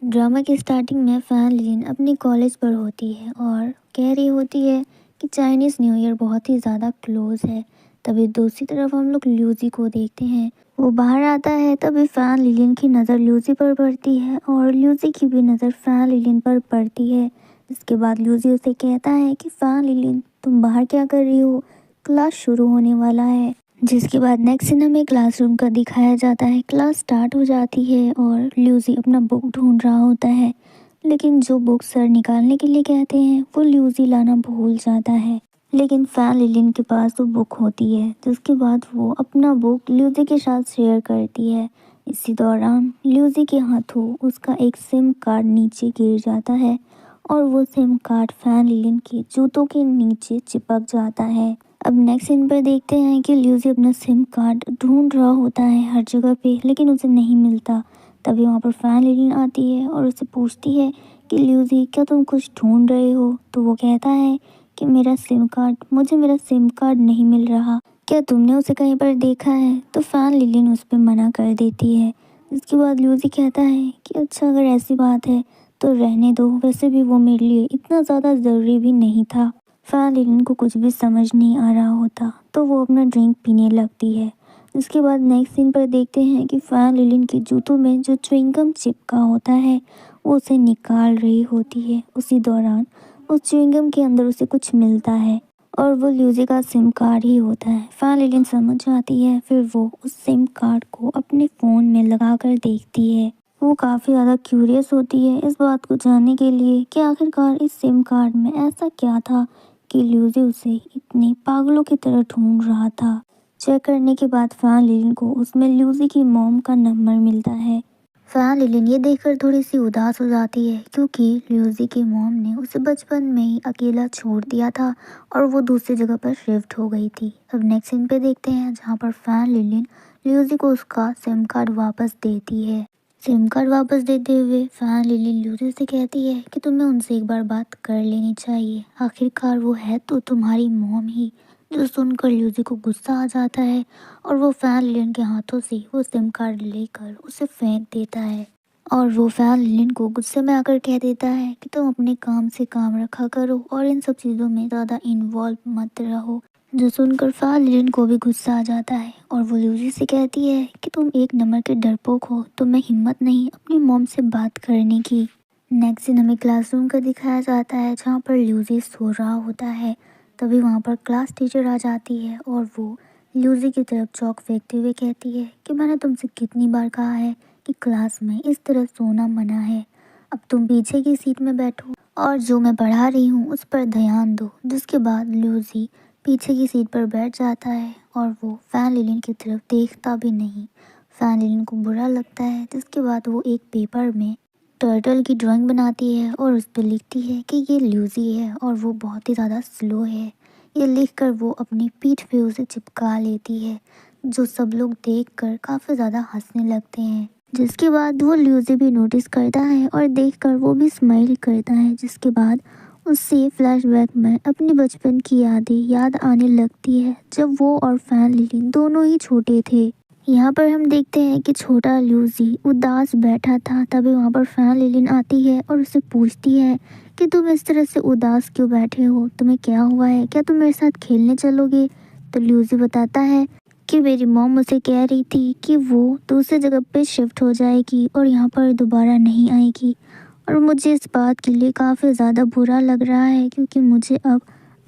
ड्रामा की स्टार्टिंग में फैन लिलिन अपनी कॉलेज पर होती है और कह रही होती है कि चाइनीज़ न्यू ईयर बहुत ही ज़्यादा क्लोज है। तभी दूसरी तरफ हम लोग ल्यूसी को देखते हैं, वो बाहर आता है। तभी फैन लिलिन की नज़र ल्यूसी पर पड़ती है और ल्यूसी की भी नज़र फैन लिलिन पर पड़ती है। इसके बाद ल्यूसी उसे कहता है कि फैन लिलिन तुम बाहर क्या कर रही हो, क्लास शुरू होने वाला है। जिसके बाद नेक्स्ट सीन हमें क्लासरूम का दिखाया जाता है। क्लास स्टार्ट हो जाती है और ल्यूसी अपना बुक ढूंढ रहा होता है, लेकिन जो बुक सर निकालने के लिए कहते हैं वो ल्यूसी लाना भूल जाता है। लेकिन फैन लिलिन के पास वो बुक होती है, जिसके बाद वो अपना बुक ल्यूसी के साथ शेयर करती है। इसी दौरान ल्यूसी के हाथों उसका एक सिम कार्ड नीचे गिर जाता है और वो सिम कार्ड फैन लिलिन के जूतों के नीचे चिपक जाता है। अब नेक्स्ट सीन पर देखते हैं कि ल्यूसी अपना सिम कार्ड ढूंढ रहा होता है हर जगह पे, लेकिन उसे नहीं मिलता। तभी वहाँ पर फैन लिलिन आती है और उससे पूछती है कि ल्यूसी क्या तुम कुछ ढूंढ रहे हो। तो वो कहता है कि मुझे मेरा सिम कार्ड नहीं मिल रहा, क्या तुमने उसे कहीं पर देखा है। तो फैन लिलिन उस पर मना कर देती है। इसके बाद ल्यूसी कहता है कि अच्छा अगर ऐसी बात है तो रहने दो, वैसे भी वो मेरे लिए इतना ज़्यादा ज़रूरी भी नहीं था। फैन लिलिन को कुछ भी समझ नहीं आ रहा होता तो वो अपना ड्रिंक पीने लगती है। इसके बाद नेक्स्ट सीन पर देखते हैं कि फैन लिलिन के जूतों में जो च्युइंगम चिपका होता है वो उसे निकाल रही होती है। उसी दौरान उस च्युइंगम के अंदर उसे कुछ मिलता है और वो ल्यूसी का सिम कार्ड ही होता है। फैन लिलिन समझ जाती है। फिर वो उस सिम कार्ड को अपने फ़ोन में लगा कर देखती है। वो काफ़ी ज़्यादा क्यूरियस होती है इस बात को जानने के लिए कि आखिरकार इस सिम कार्ड में ऐसा क्या था कि ल्यूसी उसे इतने पागलों की तरह ढूंढ रहा था। चेक करने के बाद फैन लिलिन को उसमें ल्यूसी की मॉम का नंबर मिलता है। फैन लिलिन ये देखकर थोड़ी सी उदास हो जाती है क्योंकि ल्यूसी की मॉम ने उसे बचपन में ही अकेला छोड़ दिया था और वो दूसरी जगह पर शिफ्ट हो गई थी। अब नेक्स्ट सीन पे देखते हैं जहाँ पर फैन लिलिन ल्यूसी को उसका सिम कार्ड वापस देती है। सिम कार्ड वापस देते हुए फैन लिलिन ल्यूसी से कहती है कि तुम्हें उनसे एक बार बात कर लेनी चाहिए, आखिरकार वो है तो तुम्हारी मॉम ही। जो सुनकर ल्यूसी को गुस्सा आ जाता है और वो फैन लिलिन के हाथों से वो सिम कार्ड लेकर उसे फेंक देता है और वो फैन लिलिन को गुस्से में आकर कह देता है कि तुम अपने काम से काम रखा करो और इन सब चीज़ों में ज़्यादा इन्वॉल्व मत रहो। जो सुनकर फैन लिलिन को भी गुस्सा आ जाता है और वो ल्यूसी से कहती है कि तुम एक नंबर के डरपोक हो, तुम्हें हिम्मत नहीं अपनी मॉम से बात करने की। नेक्स्ट दिन हमें क्लासरूम का दिखाया जाता है जहाँ पर ल्यूसी सो रहा होता है। तभी वहाँ पर क्लास टीचर आ जाती है और वो ल्यूसी की तरफ चौक फेंकते हुए कहती है कि मैंने तुमसे कितनी बार कहा है कि क्लास में इस तरह सोना मना है। अब तुम पीछे की सीट में बैठो और जो मैं पढ़ा रही हूँ उस पर ध्यान दो। जिसके बाद ल्यूसी पीछे की सीट पर बैठ जाता है और वो फैन लिलिन की तरफ देखता भी नहीं। फैन लिलिन को बुरा लगता है जिसके बाद वो एक पेपर में टर्टल की ड्राइंग बनाती है और उस पर लिखती है कि ये ल्यूसी है और वो बहुत ही ज़्यादा स्लो है। ये लिखकर वो अपनी पीठ पे उसे चिपका लेती है जो सब लोग देखकर काफ़ी ज़्यादा हंसने लगते हैं। जिसके बाद वो ल्यूसी भी नोटिस करता है और देखकर वो भी स्माइल करता है। जिसके बाद उससे फ्लैशबैक में अपनी बचपन की यादें याद आने लगती है जब वो और फैन लिलिन दोनों ही छोटे थे। यहाँ पर हम देखते हैं कि छोटा ल्यूसी उदास बैठा था। तभी वहाँ पर फैन लिलिन आती है और उसे पूछती है कि तुम इस तरह से उदास क्यों बैठे हो, तुम्हें क्या हुआ है, क्या तुम मेरे साथ खेलने चलोगे। तो ल्यूसी बताता है कि मेरी मॉम मुझे कह रही थी कि वो दूसरी जगह पे शिफ्ट हो जाएगी और यहाँ पर दोबारा नहीं आएगी और मुझे इस बात के लिए काफ़ी ज़्यादा बुरा लग रहा है क्योंकि मुझे अब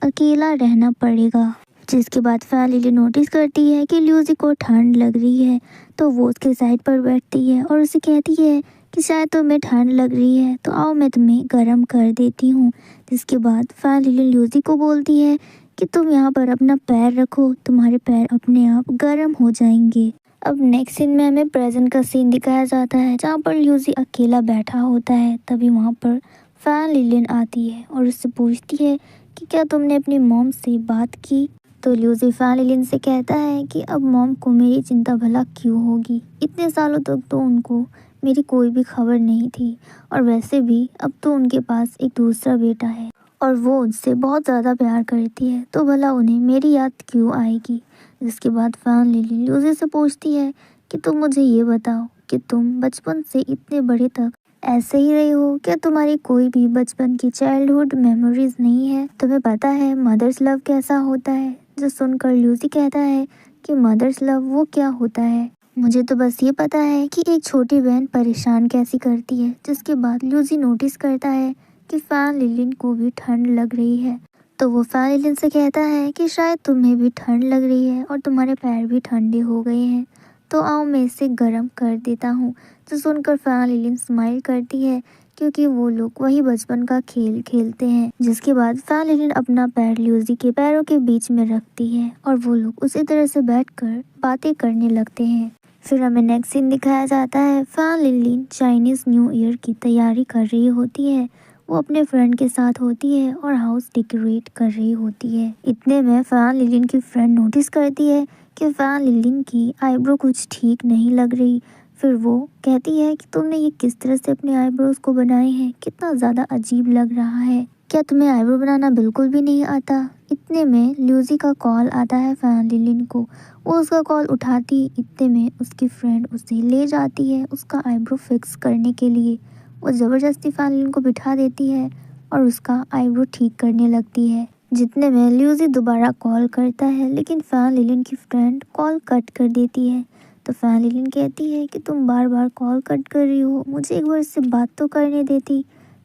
अकेला रहना पड़ेगा। जिसके बाद फैन लिलिन नोटिस करती है कि ल्यूसी को ठंड लग रही है तो वो उसके साइड पर बैठती है और उसे कहती है कि शायद तुम्हें ठंड लग रही है तो आओ मैं तुम्हें गर्म कर देती हूँ। जिसके बाद फैन लिलिन ल्यूसी को बोलती है कि तुम यहाँ पर अपना पैर रखो, तुम्हारे पैर अपने आप गर्म हो जाएंगे। अब नेक्स्ट सीन में हमें प्रेजेंट का सीन दिखाया जाता है जहाँ पर ल्यूसी अकेला बैठा होता है। तभी वहाँ पर फैन लिलिन आती है और उससे पूछती है कि क्या तुमने अपनी मॉम से बात की। तो ल्यूसी फैन लिलिन से कहता है कि अब मॉम को मेरी चिंता भला क्यों होगी, इतने सालों तक तो उनको मेरी कोई भी खबर नहीं थी और वैसे भी अब तो उनके पास एक दूसरा बेटा है और वो उनसे बहुत ज़्यादा प्यार करती है तो भला उन्हें मेरी याद क्यों आएगी। जिसके बाद फैन लिलिन ल्यूसी से पूछती है कि तुम मुझे ये बताओ कि तुम बचपन से इतने बड़े तक ऐसे ही रहे हो, क्या तुम्हारी कोई भी बचपन की चाइल्डहुड मेमोरीज नहीं है, तुम्हें पता है मदर्स लव कैसा होता है। जो सुनकर ल्यूसी कहता है कि मदर्स लव वो क्या होता है, मुझे तो बस ये पता है कि एक छोटी बहन परेशान कैसी करती है। जिसके बाद ल्यूसी नोटिस करता है कि फैन लिलिन को भी ठंड लग रही है तो वो फैन लिलिन से कहता है कि शायद तुम्हें भी ठंड लग रही है और तुम्हारे पैर भी ठंडे हो गए हैं तो आओ मैं इसे गर्म कर देता हूँ। जो सुनकर फैन लिलिन स्माइल करती है क्योंकि वो लोग वही बचपन का खेल खेलते हैं। जिसके बाद फैन लिलिन अपना पैर ल्यूसी के पैरों के बीच में रखती है और वो लोग उसी तरह से बैठकर बातें करने लगते हैं। फिर हमें नेक्स्ट सीन दिखाया जाता है। Fan linen Chinese new year की तैयारी कर रही होती है। वो अपने फ्रेंड के साथ होती है और हाउस डेकोरेट कर रही होती है। इतने में फैन लिलिन की फ्रेंड नोटिस करती है कि फैन लिलिन की आईब्रो कुछ ठीक नहीं लग रही। फिर वो कहती है कि तुमने ये किस तरह से अपने आईब्रोज को बनाए हैं, कितना ज़्यादा अजीब लग रहा है, क्या तुम्हें आईब्रो बनाना बिल्कुल भी नहीं आता। इतने में ल्यूसी का कॉल आता है फैन लिलिन को। वो उसका कॉल उठाती, इतने में उसकी फ्रेंड उसे ले जाती है उसका आईब्रो फिक्स करने के लिए। वो ज़बरदस्ती फैन लिलिन को बिठा देती है और उसका आईब्रो ठीक करने लगती है। जितने में ल्यूसी दोबारा कॉल करता है लेकिन फैन लिलिन की फ्रेंड कॉल कट कर देती है। तो फैन लिलिन कहती है कि तुम बार बार कॉल कट कर रही हो, मुझे एक बार इससे बात तो करने देती।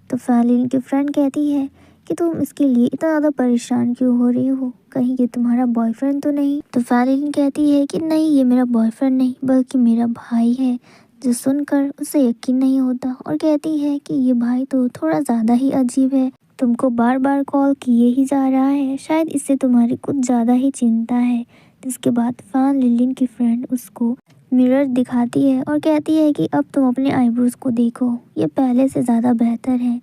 तो फैन लिलिन की फ्रेंड कहती है कि तुम इसके लिए इतना ज़्यादा परेशान क्यों हो रही हो, कहीं ये तुम्हारा बॉयफ्रेंड तो नहीं। तो फैन कहती है कि नहीं, ये मेरा बॉयफ्रेंड नहीं बल्कि मेरा भाई है। जो सुनकर उसे यकीन नहीं होता और कहती है कि ये भाई तो थोड़ा ज़्यादा ही अजीब है, तुमको बार बार कॉल किए ही जा रहा है, शायद इससे तुम्हारी कुछ ज़्यादा ही चिंता है। जिसके बाद फैन लिलिन की फ्रेंड उसको मिरर दिखाती है और कहती है कि अब तुम अपने आईब्रोज को देखो, ये पहले से ज़्यादा बेहतर है।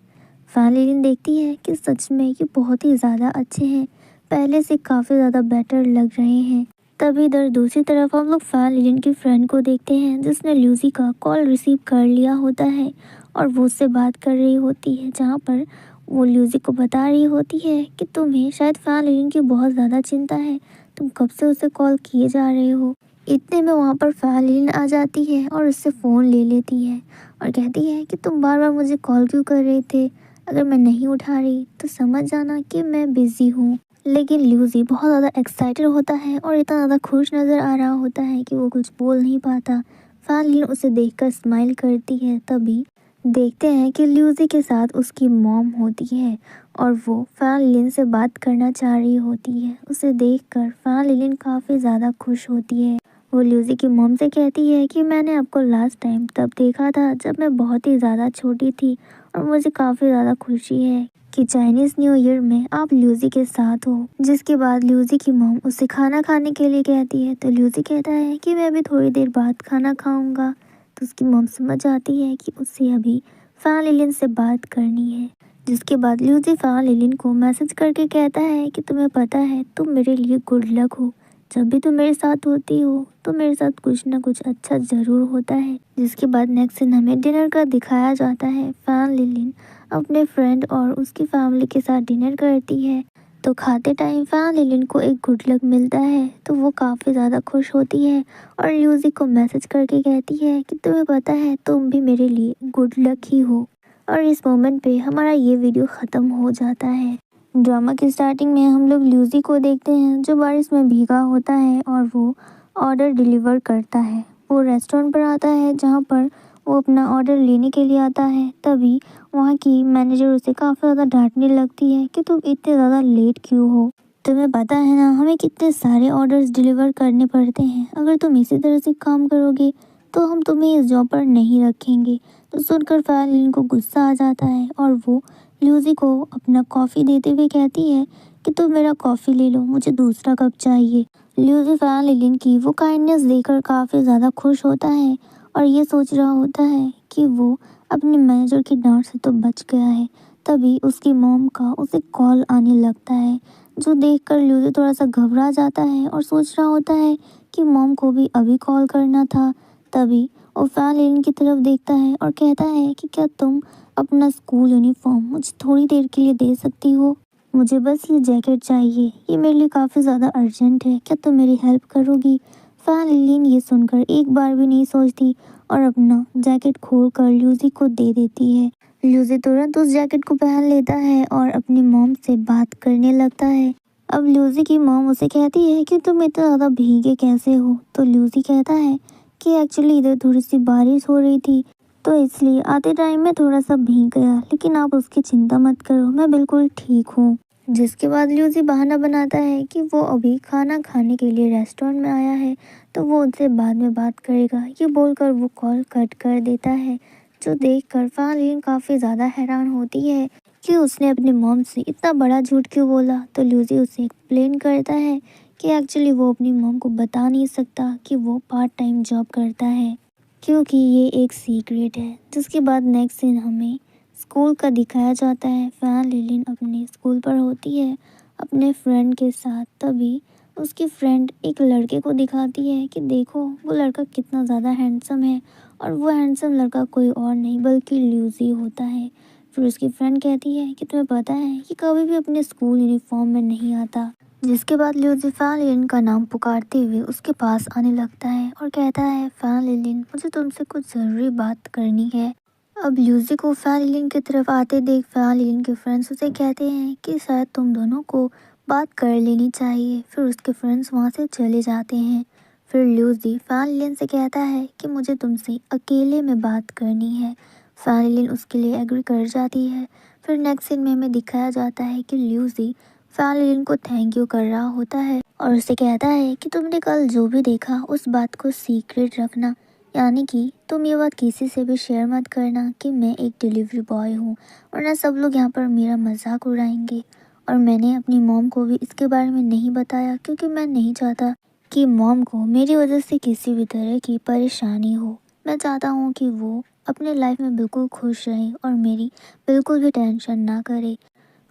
फैन लिलिन देखती है कि सच में ये बहुत ही ज़्यादा अच्छे हैं, पहले से काफ़ी ज़्यादा बेटर लग रहे हैं। तभी इधर दूसरी तरफ हम लोग फैन लिलिन की फ्रेंड को देखते हैं जिसने ल्यूसी का कॉल रिसीव कर लिया होता है और वो उससे बात कर रही होती है, जहाँ पर वो ल्यूसी को बता रही होती है कि तुम्हें शायद फैन लिलिन की बहुत ज़्यादा चिंता है, तुम कब से उसे कॉल किए जा रहे हो। इतने में वहाँ पर फैन लिलिन आ जाती है और उससे फ़ोन ले लेती है और कहती है कि तुम बार बार मुझे कॉल क्यों कर रहे थे, अगर मैं नहीं उठा रही तो समझ जाना कि मैं बिज़ी हूँ। लेकिन ल्यूसी बहुत ज़्यादा एक्साइटेड होता है और इतना ज़्यादा खुश नज़र आ रहा होता है कि वो कुछ बोल नहीं पाता। फैन लिलिन उसे देखकर स्माइल करती है। तभी देखते हैं कि ल्यूसी के साथ उसकी मॉम होती है और वो फैन लिलिन से बात करना चाह रही होती है। उसे देखकर फैन लिलिन काफ़ी ज़्यादा खुश होती है। वो ल्यूसी की मॉम से कहती है कि मैंने आपको लास्ट टाइम तब देखा था जब मैं बहुत ही ज़्यादा छोटी थी और मुझे काफ़ी ज़्यादा खुशी है कि चाइनीज़ न्यू ईयर में आप ल्यूसी के साथ हो। जिसके बाद ल्यूसी की मॉम उसे खाना खाने के लिए कहती है तो ल्यूसी कहता है कि मैं अभी थोड़ी देर बाद खाना खाऊंगा। तो उसकी मॉम समझ जाती है कि उसे अभी फैन लिलिन से बात करनी है। जिसके बाद ल्यूसी फैन लिलिन को मैसेज करके कहता है कि तुम्हें पता है तुम मेरे लिए गुड लक हो, जब भी तुम मेरे साथ होती हो तो मेरे साथ कुछ ना कुछ अच्छा ज़रूर होता है। जिसके बाद नेक्स्ट सीन हमें डिनर का दिखाया जाता है। फैन लिलिन अपने फ्रेंड और उसकी फैमिली के साथ डिनर करती है। तो खाते टाइम फैन लिलिन को एक गुड लक मिलता है तो वो काफ़ी ज़्यादा खुश होती है और ल्यूसी को मैसेज करके कहती है कि तुम्हें पता है तुम भी मेरे लिए गुड लक ही हो। और इस मोमेंट पे हमारा ये वीडियो ख़त्म हो जाता है। ड्रामा की स्टार्टिंग में हम लोग ल्यूसी को देखते हैं जो बारिश में भीगा होता है और वो ऑर्डर डिलीवर करता है। वो रेस्टोरेंट पर आता है जहाँ पर वो अपना ऑर्डर लेने के लिए आता है। तभी वहाँ की मैनेजर उसे काफ़ी ज़्यादा डांटने लगती है कि तुम इतने ज़्यादा लेट क्यों हो, तुम्हें पता है ना हमें कितने सारे ऑर्डर्स डिलीवर करने पड़ते हैं, अगर तुम इसी तरह से काम करोगे तो हम तुम्हें इस जॉब पर नहीं रखेंगे। तो सुनकर फैन लिलिन को गुस्सा आ जाता है और वो ल्यूसी को अपना कॉफ़ी देते हुए कहती है कि तुम मेरा कॉफ़ी ले लो, मुझे दूसरा कप चाहिए। ल्यूसी फैन लिलिन की वो काइंडनेस देखकर काफ़ी ज़्यादा खुश होता है और ये सोच रहा होता है कि वो अपने मैनेजर की डांट से तो बच गया है। तभी उसकी मॉम का उसे कॉल आने लगता है जो देखकर ल्यूसी थोड़ा सा घबरा जाता है और सोच रहा होता है कि मॉम को भी अभी कॉल करना था। तभी वो फैन लिलिन की तरफ देखता है और कहता है कि क्या तुम अपना स्कूल यूनिफॉर्म मुझे थोड़ी देर के लिए दे सकती हो, मुझे बस ये जैकेट चाहिए, ये मेरे लिए काफ़ी ज़्यादा अर्जेंट है, क्या तुम मेरी हेल्प करोगी। फैन लिलिन ये सुनकर एक बार भी नहीं सोचती और अपना जैकेट खोल कर ल्यूसी को दे देती है। ल्यूसी तुरंत उस जैकेट को पहन लेता है और अपनी मॉम से बात करने लगता है। अब ल्यूसी की मॉम उसे कहती है कि तुम इतना ज़्यादा भीगे कैसे हो। तो ल्यूसी कहता है कि एक्चुअली इधर थोड़ी सी बारिश हो रही थी तो इसलिए आते टाइम में थोड़ा सा भीग गया, लेकिन आप उसकी चिंता मत करो, मैं बिल्कुल ठीक हूँ। जिसके बाद ल्यूसी बहाना बनाता है कि वो अभी खाना खाने के लिए रेस्टोरेंट में आया है तो वो उनसे बाद में बात करेगा। ये बोलकर वो कॉल कट कर देता है जो देखकर फैन लिलिन काफ़ी ज़्यादा हैरान होती है कि उसने अपनी मॉम से इतना बड़ा झूठ क्यों बोला। तो ल्यूसी उसे एक्सप्लेन करता है कि एक्चुअली वो अपनी मॉम को बता नहीं सकता कि वो पार्ट टाइम जॉब करता है क्योंकि ये एक सीक्रेट है। जिसके बाद नेक्स्ट सीन हमें स्कूल का दिखाया जाता है। फैन लिलिन अपने स्कूल पर होती है अपने फ्रेंड के साथ। तभी उसकी फ्रेंड एक लड़के को दिखाती है कि देखो वो लड़का कितना ज़्यादा हैंडसम है और वो हैंडसम लड़का कोई और नहीं बल्कि ल्यूसी होता है। फिर उसकी फ्रेंड कहती है कि तुम्हें पता है कि कभी भी अपने स्कूल यूनिफॉर्म में नहीं आता। जिसके बाद ल्यूसी फैन लिलिन का नाम पुकारते हुए उसके पास आने लगता है और कहता है फैन लिलिन मुझे तुमसे कुछ ज़रूरी बात करनी है। अब ल्यूसी को फैन लिलिन की तरफ आते देख फैन लिलिन के फ्रेंड्स उसे कहते हैं कि शायद तुम दोनों को बात कर लेनी चाहिए। फिर उसके फ्रेंड्स वहाँ से चले जाते हैं। फिर ल्यूसी फैन लिलिन से कहता है कि मुझे तुमसे अकेले में बात करनी है। फैन लिलिन उसके लिए एग्री कर जाती है। फिर नेक्स्ट सीन में हमें दिखाया जाता है कि ल्यूसी फैन लिलिन को थैंक यू कर रहा होता है और उसे कहता है कि तुमने कल जो भी देखा उस बात को सीक्रेट रखना, यानी कि तुम ये बात किसी से भी शेयर मत करना कि मैं एक डिलीवरी बॉय हूँ, वरना सब लोग यहाँ पर मेरा मजाक उड़ाएंगे। और मैंने अपनी मॉम को भी इसके बारे में नहीं बताया क्योंकि मैं नहीं चाहता कि मॉम को मेरी वजह से किसी भी तरह की परेशानी हो। मैं चाहता हूँ कि वो अपने लाइफ में बिल्कुल खुश रहे और मेरी बिल्कुल भी टेंशन ना करे।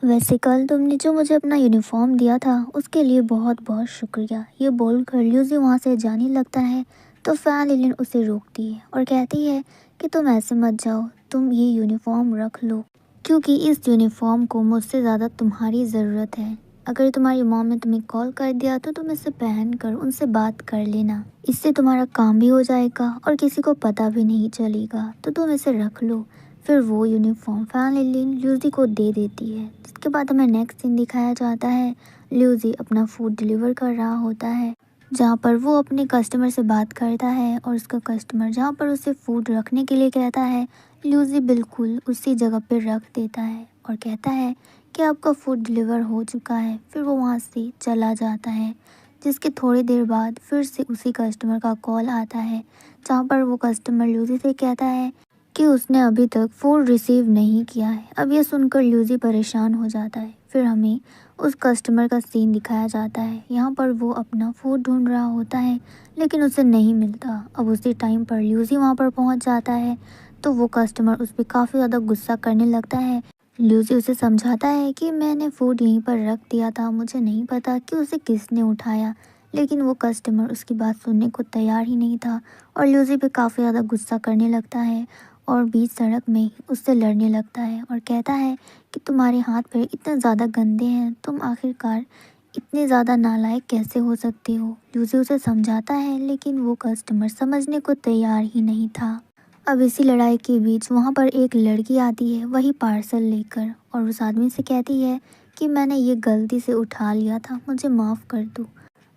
वैसे कल तुमने जो मुझे अपना यूनिफॉर्म दिया था उसके लिए बहुत बहुत शुक्रिया। ये बोलकर ल्यूसी वहाँ से जाने लगता है तो फैन लिलिन उसे रोकती है और कहती है कि तुम ऐसे मत जाओ, तुम ये यूनिफॉर्म रख लो क्योंकि इस यूनिफॉर्म को मुझसे ज़्यादा तुम्हारी ज़रूरत है। अगर तुम्हारी मॉम ने तुम्हें कॉल कर दिया तो तुम इसे पहन कर उनसे बात कर लेना, इससे तुम्हारा काम भी हो जाएगा और किसी को पता भी नहीं चलेगा, तो तुम इसे रख लो। फिर वो यूनिफॉर्म फैन लिलिन ल्यूसी को दे देती है। जिसके बाद हमें नेक्स्ट सीन दिखाया जाता है, ल्यूसी अपना फूड डिलीवर कर रहा होता है जहाँ पर वो अपने कस्टमर से बात करता है और उसका कस्टमर जहाँ पर उसे फूड रखने के लिए कहता है, ल्यूसी बिल्कुल उसी जगह पर रख देता है और कहता है कि आपका फूड डिलीवर हो चुका है। फिर वो वहाँ से चला जाता है। जिसके थोड़ी देर बाद फिर से उसी कस्टमर का कॉल आता है जहाँ पर वो कस्टमर ल्यूसी से कहता है कि उसने अभी तक फूड रिसीव नहीं किया है। अब ये सुनकर ल्यूसी परेशान हो जाता है। फिर हमें उस कस्टमर का सीन दिखाया जाता है। यहाँ पर वो अपना फूड ढूंढ रहा होता है लेकिन उसे नहीं मिलता। अब उसी टाइम पर ल्यूसी वहाँ पर पहुँच जाता है तो वो कस्टमर उस पर काफ़ी ज़्यादा गुस्सा करने लगता है। ल्यूसी उसे समझाता है कि मैंने फूड यहीं पर रख दिया था, मुझे नहीं पता कि उसे किसने उठाया, लेकिन वो कस्टमर उसकी बात सुनने को तैयार ही नहीं था और ल्यूसी पे काफ़ी ज़्यादा गुस्सा करने लगता है और बीच सड़क में ही उससे लड़ने लगता है और कहता है कि तुम्हारे हाथ पैर इतने ज़्यादा गंदे हैं, तुम आखिरकार इतने ज़्यादा नालायक कैसे हो सकते हो। ल्यूसी उसे समझाता है लेकिन वो कस्टमर समझने को तैयार ही नहीं था। अब इसी लड़ाई के बीच वहाँ पर एक लड़की आती है वही पार्सल लेकर और उस आदमी से कहती है कि मैंने ये गलती से उठा लिया था, मुझे माफ़ कर दो।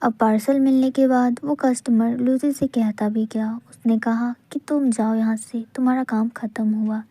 अब पार्सल मिलने के बाद वो कस्टमर लूसी से कहता भी क्या, उसने कहा कि तुम जाओ यहाँ से, तुम्हारा काम ख़त्म हुआ।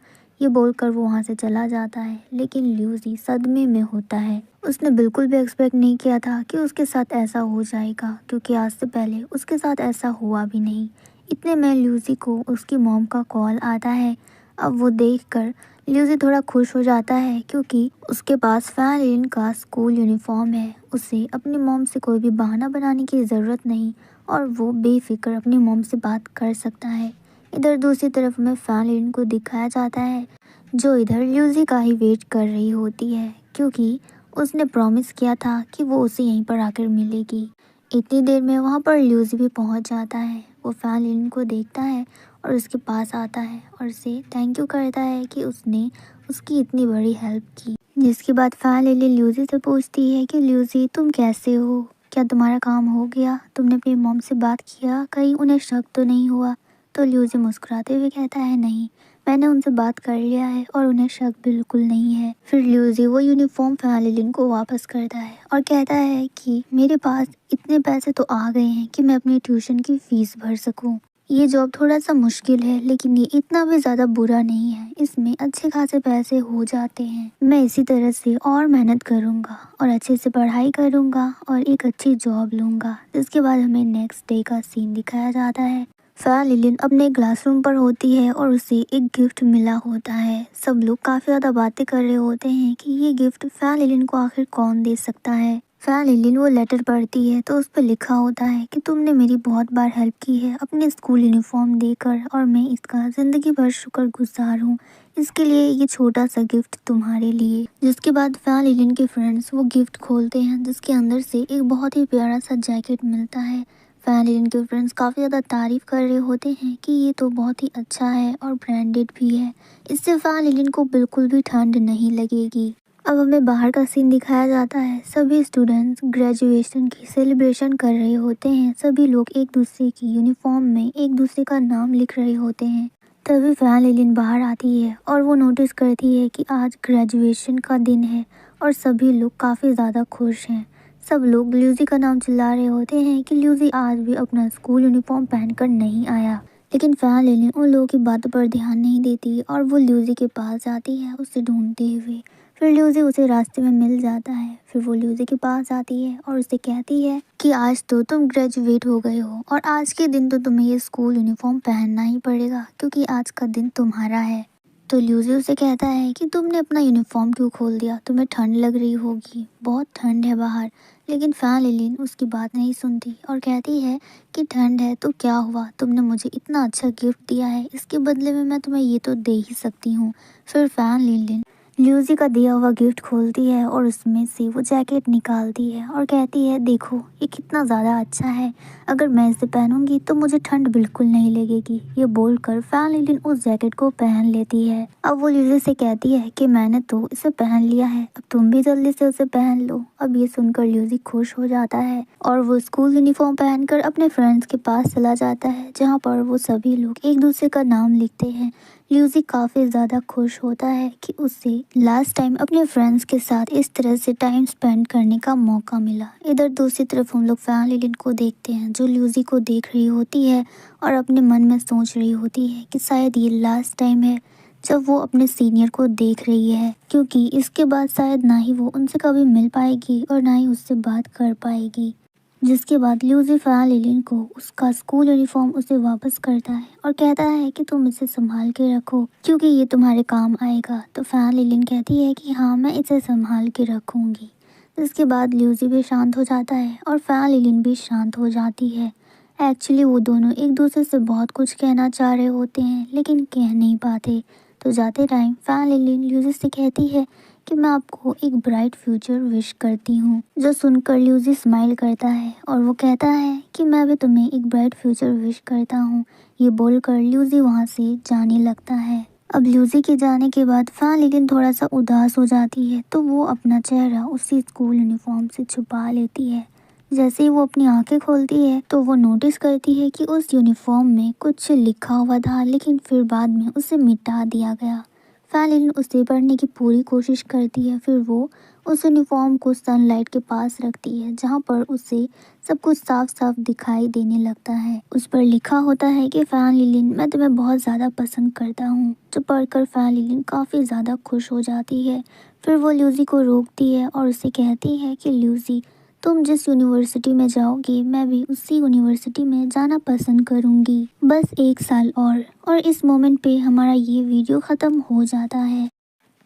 ये बोलकर वो वहाँ से चला जाता है लेकिन ल्यूसी सदमे में होता है। उसने बिल्कुल भी एक्सपेक्ट नहीं किया था कि उसके साथ ऐसा हो जाएगा क्योंकि आज से पहले उसके साथ ऐसा हुआ भी नहीं। इतने में ल्यूसी को उसकी मॉम का कॉल आता है। अब वो देखकर ल्यूसी थोड़ा खुश हो जाता है क्योंकि उसके पास फैन लिलिन का स्कूल यूनिफॉर्म है। उसे अपनी मॉम से कोई भी बहाना बनाने की ज़रूरत नहीं और वो बेफिक्र अपनी मॉम से बात कर सकता है। इधर दूसरी तरफ में फैन लिलिन को दिखाया जाता है जो इधर ल्यूसी का ही वेट कर रही होती है क्योंकि उसने प्रॉमिस किया था कि वो उसे यहीं पर आकर मिलेगी। इतनी देर में वहाँ पर ल्यूसी भी पहुँच जाता है। वो फैन लिलिन को देखता है और उसके पास आता है और उसे थैंक यू करता है कि उसने उसकी इतनी बड़ी हेल्प की। जिसके बाद फैन लिलिन ल्यूसी से पूछती है कि ल्यूसी तुम कैसे हो, क्या तुम्हारा काम हो गया, तुमने अपनी मॉम से बात किया, कहीं उन्हें शक तो नहीं हुआ। तो ल्यूसी मुस्कुराते हुए कहता है नहीं, मैंने उनसे बात कर लिया है और उन्हें शक बिल्कुल नहीं है। फिर ल्यूसी वो यूनिफॉर्म फैन लिलिन को वापस करता है और कहता है कि मेरे पास इतने पैसे तो आ गए हैं कि मैं अपनी ट्यूशन की फ़ीस भर सकूं। ये जॉब थोड़ा सा मुश्किल है लेकिन ये इतना भी ज़्यादा बुरा नहीं है, इसमें अच्छे खासे पैसे हो जाते हैं। मैं इसी तरह से और मेहनत करूँगा और अच्छे से पढ़ाई करूँगा और एक अच्छी जॉब लूँगा। जिसके बाद हमें नेक्स्ट डे का सीन दिखाया जाता है। फैन लिलिन अपने क्लासरूम पर होती है और उसे एक गिफ्ट मिला होता है। सब लोग काफ़ी ज़्यादा बातें कर रहे होते हैं कि ये गिफ्ट फैन लिलिन को आखिर कौन दे सकता है। फैन लिलिन वो लेटर पढ़ती है तो उस पर लिखा होता है कि तुमने मेरी बहुत बार हेल्प की है अपने स्कूल यूनिफॉर्म देकर और मैं इसका ज़िंदगी भर शुक्रगुजार हूँ। इसके लिए ये छोटा सा गिफ्ट तुम्हारे लिए। जिसके बाद फैन लिलिन के फ्रेंड्स वो गिफ्ट खोलते हैं जिसके अंदर से एक बहुत ही प्यारा सा जैकेट मिलता है। फैन लिलिन के फ्रेंड्स काफ़ी ज़्यादा तारीफ़ कर रहे होते हैं कि ये तो बहुत ही अच्छा है और ब्रांडेड भी है, इससे फैन लिलिन को बिल्कुल भी ठंड नहीं लगेगी। अब हमें बाहर का सीन दिखाया जाता है। सभी स्टूडेंट्स ग्रेजुएशन की सेलिब्रेशन कर रहे होते हैं। सभी लोग एक दूसरे की यूनिफॉर्म में एक दूसरे का नाम लिख रहे होते हैं। तभी फैन लिलिन बाहर आती है और वो नोटिस करती है कि आज ग्रेजुएशन का दिन है और सभी लोग काफ़ी ज़्यादा खुश हैं। सब लोग ल्यूसी का नाम चिल्ला रहे होते हैं कि ल्यूसी आज भी अपना स्कूल यूनिफॉर्म पहनकर नहीं आया। लेकिन फैन लिलिन उन लोगों की बातों पर ध्यान नहीं देती और वो ल्यूसी के पास जाती है उसे ढूंढते हुए। फिर ल्यूसी उसे रास्ते में मिल जाता है। फिर वो ल्यूसी के पास आती है और उसे कहती है कि आज तो तुम ग्रेजुएट हो गए हो और आज के दिन तो तुम्हें ये स्कूल यूनिफॉर्म पहनना ही पड़ेगा क्योंकि आज का दिन तुम्हारा है। तो ल्यूसी उसे कहता है कि तुमने अपना यूनिफॉर्म क्यों खोल दिया, तुम्हें ठंड लग रही होगी, बहुत ठंड है बाहर। लेकिन फैन लिलिन उसकी बात नहीं सुनती और कहती है कि ठंड है तो क्या हुआ, तुमने मुझे इतना अच्छा गिफ्ट दिया है, इसके बदले में मैं तुम्हें ये तो दे ही सकती हूँ। फिर फैन लिलिन ल्यूसी का दिया हुआ गिफ्ट खोलती है और उसमें से वो जैकेट निकालती है और कहती है देखो ये कितना ज़्यादा अच्छा है, अगर मैं इसे पहनूंगी तो मुझे ठंड बिल्कुल नहीं लगेगी। ये बोलकर फैन लिलिन उस जैकेट को पहन लेती है। अब वो ल्यूसी से कहती है कि मैंने तो इसे पहन लिया है, अब तुम भी जल्दी से उसे पहन लो। अब ये सुनकर ल्यूसी खुश हो जाता है और वो स्कूल यूनिफॉर्म पहनकर अपने फ्रेंड्स के पास चला जाता है जहाँ पर वो सभी लोग एक दूसरे का नाम लिखते हैं। ल्यूसी काफ़ी ज़्यादा खुश होता है कि उसे लास्ट टाइम अपने फ्रेंड्स के साथ इस तरह से टाइम स्पेंड करने का मौका मिला। इधर दूसरी तरफ हम लोग फैन लिलिन को देखते हैं जो ल्यूसी को देख रही होती है और अपने मन में सोच रही होती है कि शायद ये लास्ट टाइम है जब वो अपने सीनियर को देख रही है, क्योंकि इसके बाद शायद ना ही वो उनसे कभी मिल पाएगी और ना ही उससे बात कर पाएगी। जिसके बाद ल्यूसी फैन लिलिन को उसका स्कूल यूनिफॉर्म उसे वापस करता है और कहता है कि तुम इसे संभाल के रखो क्योंकि ये तुम्हारे काम आएगा। तो फैन लिलिन कहती है कि हाँ मैं इसे संभाल के रखूँगी। जिसके बाद ल्यूसी भी शांत हो जाता है और फैन लिलिन भी शांत हो जाती है। एक्चुअली वो दोनों एक दूसरे से बहुत कुछ कहना चाह रहे होते हैं लेकिन कह नहीं पाते। तो जाते टाइम फैन लिलिन ल्यूसी से कहती है कि मैं आपको एक ब्राइट फ्यूचर विश करती हूँ। जो सुनकर ल्यूसी स्माइल करता है और वो कहता है कि मैं भी तुम्हें एक ब्राइट फ्यूचर विश करता हूँ। ये बोलकर ल्यूसी वहाँ से जाने लगता है। अब ल्यूसी के जाने के बाद फैन लिलिन थोड़ा सा उदास हो जाती है तो वो अपना चेहरा उसी स्कूल यूनिफॉर्म से छुपा लेती है। जैसे ही वो अपनी आंखें खोलती है तो वो नोटिस करती है कि उस यूनिफॉर्म में कुछ लिखा हुआ था लेकिन फिर बाद में उसे मिटा दिया गया। फैन लिलिन उसे पढ़ने की पूरी कोशिश करती है। फिर वो उस यूनिफॉर्म को सनलाइट के पास रखती है जहाँ पर उसे सब कुछ साफ साफ दिखाई देने लगता है। उस पर लिखा होता है कि फैन लिलिन मैं तुम्हें बहुत ज़्यादा पसंद करता हूँ। जो पढ़कर फैन लिलिन काफ़ी ज़्यादा खुश हो जाती है। फिर वो ल्यूसी को रोकती है और उसे कहती है कि ल्यूसी तुम जिस यूनिवर्सिटी में जाओगी मैं भी उसी यूनिवर्सिटी में जाना पसंद करूँगी, बस एक साल और इस मोमेंट पे हमारा ये वीडियो ख़त्म हो जाता है।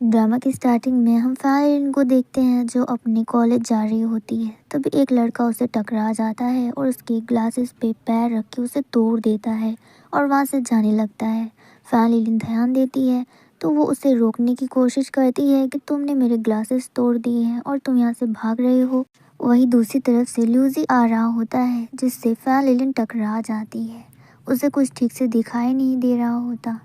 ड्रामा की स्टार्टिंग में हम फैन को देखते हैं जो अपने कॉलेज जा रही होती है। तभी एक लड़का उसे टकरा जाता है और उसके ग्लासेस पे पैर रख के उसे तोड़ देता है और वहाँ से जाने लगता है। फैन लिलिन ध्यान देती है तो वो उसे रोकने की कोशिश करती है कि तुमने मेरे ग्लासेस तोड़ दिए हैं और तुम यहाँ से भाग रहे हो। वहीं दूसरी तरफ से ल्यूसी आ रहा होता है जिससे फैन लिलिन टकरा जाती है। उसे कुछ ठीक से दिखाई नहीं दे रहा होता।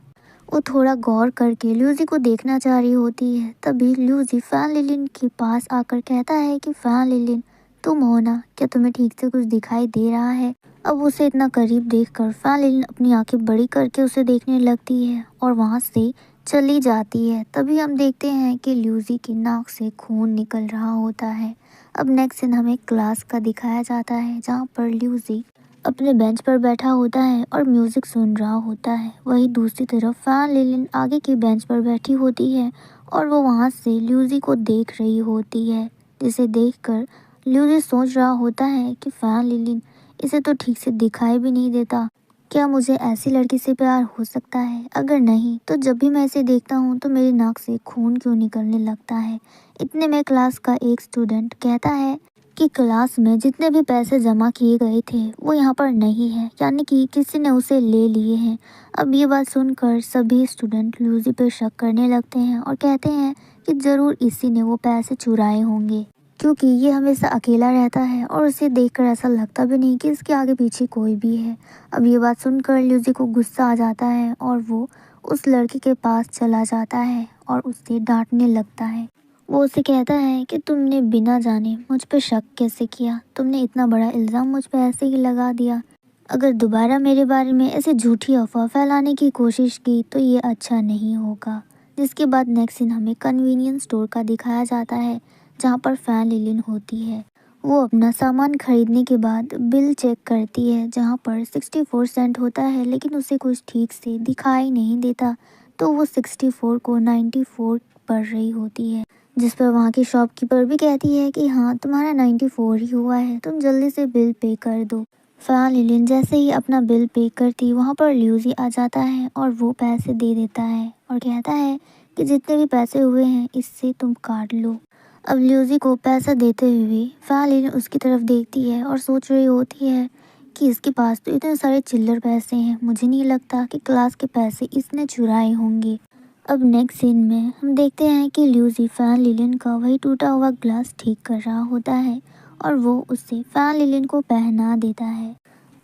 वो थोड़ा गौर करके ल्यूसी को देखना चाह रही होती है। तभी ल्यूसी फैन लिलिन के पास आकर कहता है कि फैन लिलिन तुम हो ना, क्या तुम्हें ठीक से कुछ दिखाई दे रहा है। अब उसे इतना करीब देखकर फैन लिलिन अपनी आंखें बड़ी करके उसे देखने लगती है और वहाँ से चली जाती है। तभी हम देखते हैं कि ल्यूसी की नाक से खून निकल रहा होता है। अब नेक्स्ट सीन हमें क्लास का दिखाया जाता है जहाँ पर ल्यूसी अपने बेंच पर बैठा होता है और म्यूजिक सुन रहा होता है। वहीं दूसरी तरफ फैन लिलिन आगे की बेंच पर बैठी होती है और वो वहाँ से ल्यूसी को देख रही होती है, जिसे देखकर ल्यूसी सोच रहा होता है कि फैन लिलिन इसे तो ठीक से दिखाई भी नहीं देता, क्या मुझे ऐसी लड़की से प्यार हो सकता है, अगर नहीं तो जब भी मैं इसे देखता हूँ तो मेरी नाक से खून क्यों निकलने लगता है। इतने में क्लास का एक स्टूडेंट कहता है कि क्लास में जितने भी पैसे जमा किए गए थे वो यहाँ पर नहीं है, यानी कि किसी ने उसे ले लिए हैं। अब ये बात सुनकर सभी स्टूडेंट ल्यूसी पर शक करने लगते हैं और कहते हैं कि ज़रूर इसी ने वो पैसे चुराए होंगे, क्योंकि ये हमेशा अकेला रहता है और उसे देखकर ऐसा लगता भी नहीं कि इसके आगे पीछे कोई भी है। अब ये बात सुनकर ल्यूसी को गुस्सा आ जाता है और वो उस लड़के के पास चला जाता है और उससे डांटने लगता है। वो उसे कहता है कि तुमने बिना जाने मुझ पे शक कैसे किया, तुमने इतना बड़ा इल्ज़ाम मुझ पे ऐसे ही लगा दिया। अगर दोबारा मेरे बारे में ऐसे झूठी अफवाह फैलाने की कोशिश की तो ये अच्छा नहीं होगा। जिसके बाद नेक्स्ट सीन हमें कन्वीनियंस स्टोर का दिखाया जाता है जहाँ पर फैन लिलिन होती है। वो अपना सामान खरीदने के बाद बिल चेक करती है जहाँ पर 64 सेंट होता है, लेकिन उसे कुछ ठीक से दिखाई नहीं देता तो वो 64 को 94 पढ़ रही होती है। जिस पर वहाँ की शॉपकीपर भी कहती है कि हाँ तुम्हारा 94 ही हुआ है, तुम जल्दी से बिल पे कर दो। फ़ैन लिलिन जैसे ही अपना बिल पे करती वहाँ पर ल्यूजी आ जाता है और वो पैसे दे देता है और कहता है कि जितने भी पैसे हुए हैं इससे तुम काट लो। अब ल्यूजी को पैसा देते हुए फ़ैन लिलिन उसकी तरफ देखती है और सोच रही होती है कि इसके पास तो इतने सारे चिल्लर पैसे हैं, मुझे नहीं लगता कि क्लास के पैसे इसने चुराए होंगे। अब नेक्स्ट सीन में हम देखते हैं कि ल्यूजी फ़ैन लिलिन का वही टूटा हुआ ग्लास ठीक कर रहा होता है और वो उससे फ़ैन लिलिन को पहना देता है।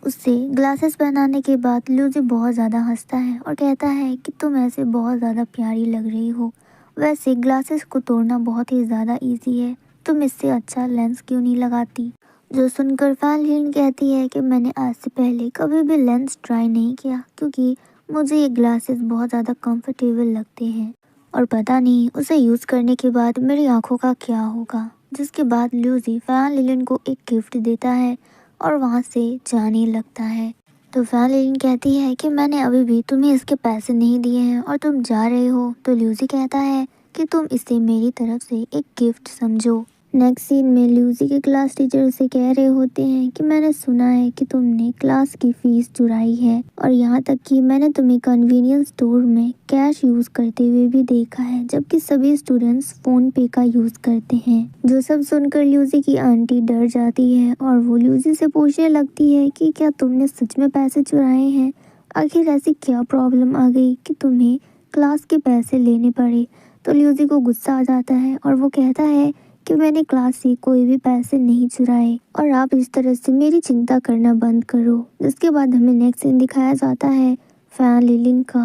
उससे ग्लासेस पहनाने के बाद ल्यूजी बहुत ज़्यादा हंसता है और कहता है कि तुम ऐसे बहुत ज़्यादा प्यारी लग रही हो। वैसे ग्लासेस को तोड़ना बहुत ही ज़्यादा इजी है, तुम इससे अच्छा लेंस क्यों नहीं लगाती। जो सुनकर फ़ैन लिलिन कहती है कि मैंने आज से पहले कभी भी लेंस ट्राई नहीं किया क्योंकि मुझे ये ग्लासेस बहुत ज़्यादा कंफर्टेबल लगते हैं और पता नहीं उसे यूज़ करने के बाद मेरी आंखों का क्या होगा। जिसके बाद ल्यूजी फ़ैन लिलिन को एक गिफ्ट देता है और वहाँ से जाने लगता है। तो फ़ैन लिलिन कहती है कि मैंने अभी भी तुम्हें इसके पैसे नहीं दिए हैं और तुम जा रहे हो। तो ल्यूजी कहता है कि तुम इसे मेरी तरफ से एक गिफ्ट समझो। नेक्स्ट सीन में ल्यूजी के क्लास टीचर उसे कह रहे होते हैं कि मैंने सुना है कि तुमने क्लास की फीस चुराई है और यहाँ तक कि मैंने तुम्हें कन्वीनियंस स्टोर में कैश यूज़ करते हुए भी देखा है, जबकि सभी स्टूडेंट्स फ़ोन पे का यूज़ करते हैं। जो सब सुनकर ल्यूजी की आंटी डर जाती है और वो ल्यूजी से पूछने लगती है कि क्या तुमने सच में पैसे चुराए हैं, आखिर ऐसी क्या प्रॉब्लम आ गई कि तुम्हें क्लास के पैसे लेने पड़े। तो ल्यूजी को गुस्सा आ जाता है और वो कहता है कि मैंने क्लास से कोई भी पैसे नहीं चुराए और आप इस तरह से मेरी चिंता करना बंद करो। जिसके बाद हमें नेक्स्ट सीन दिखाया जाता है फ़ैन लिलिन का।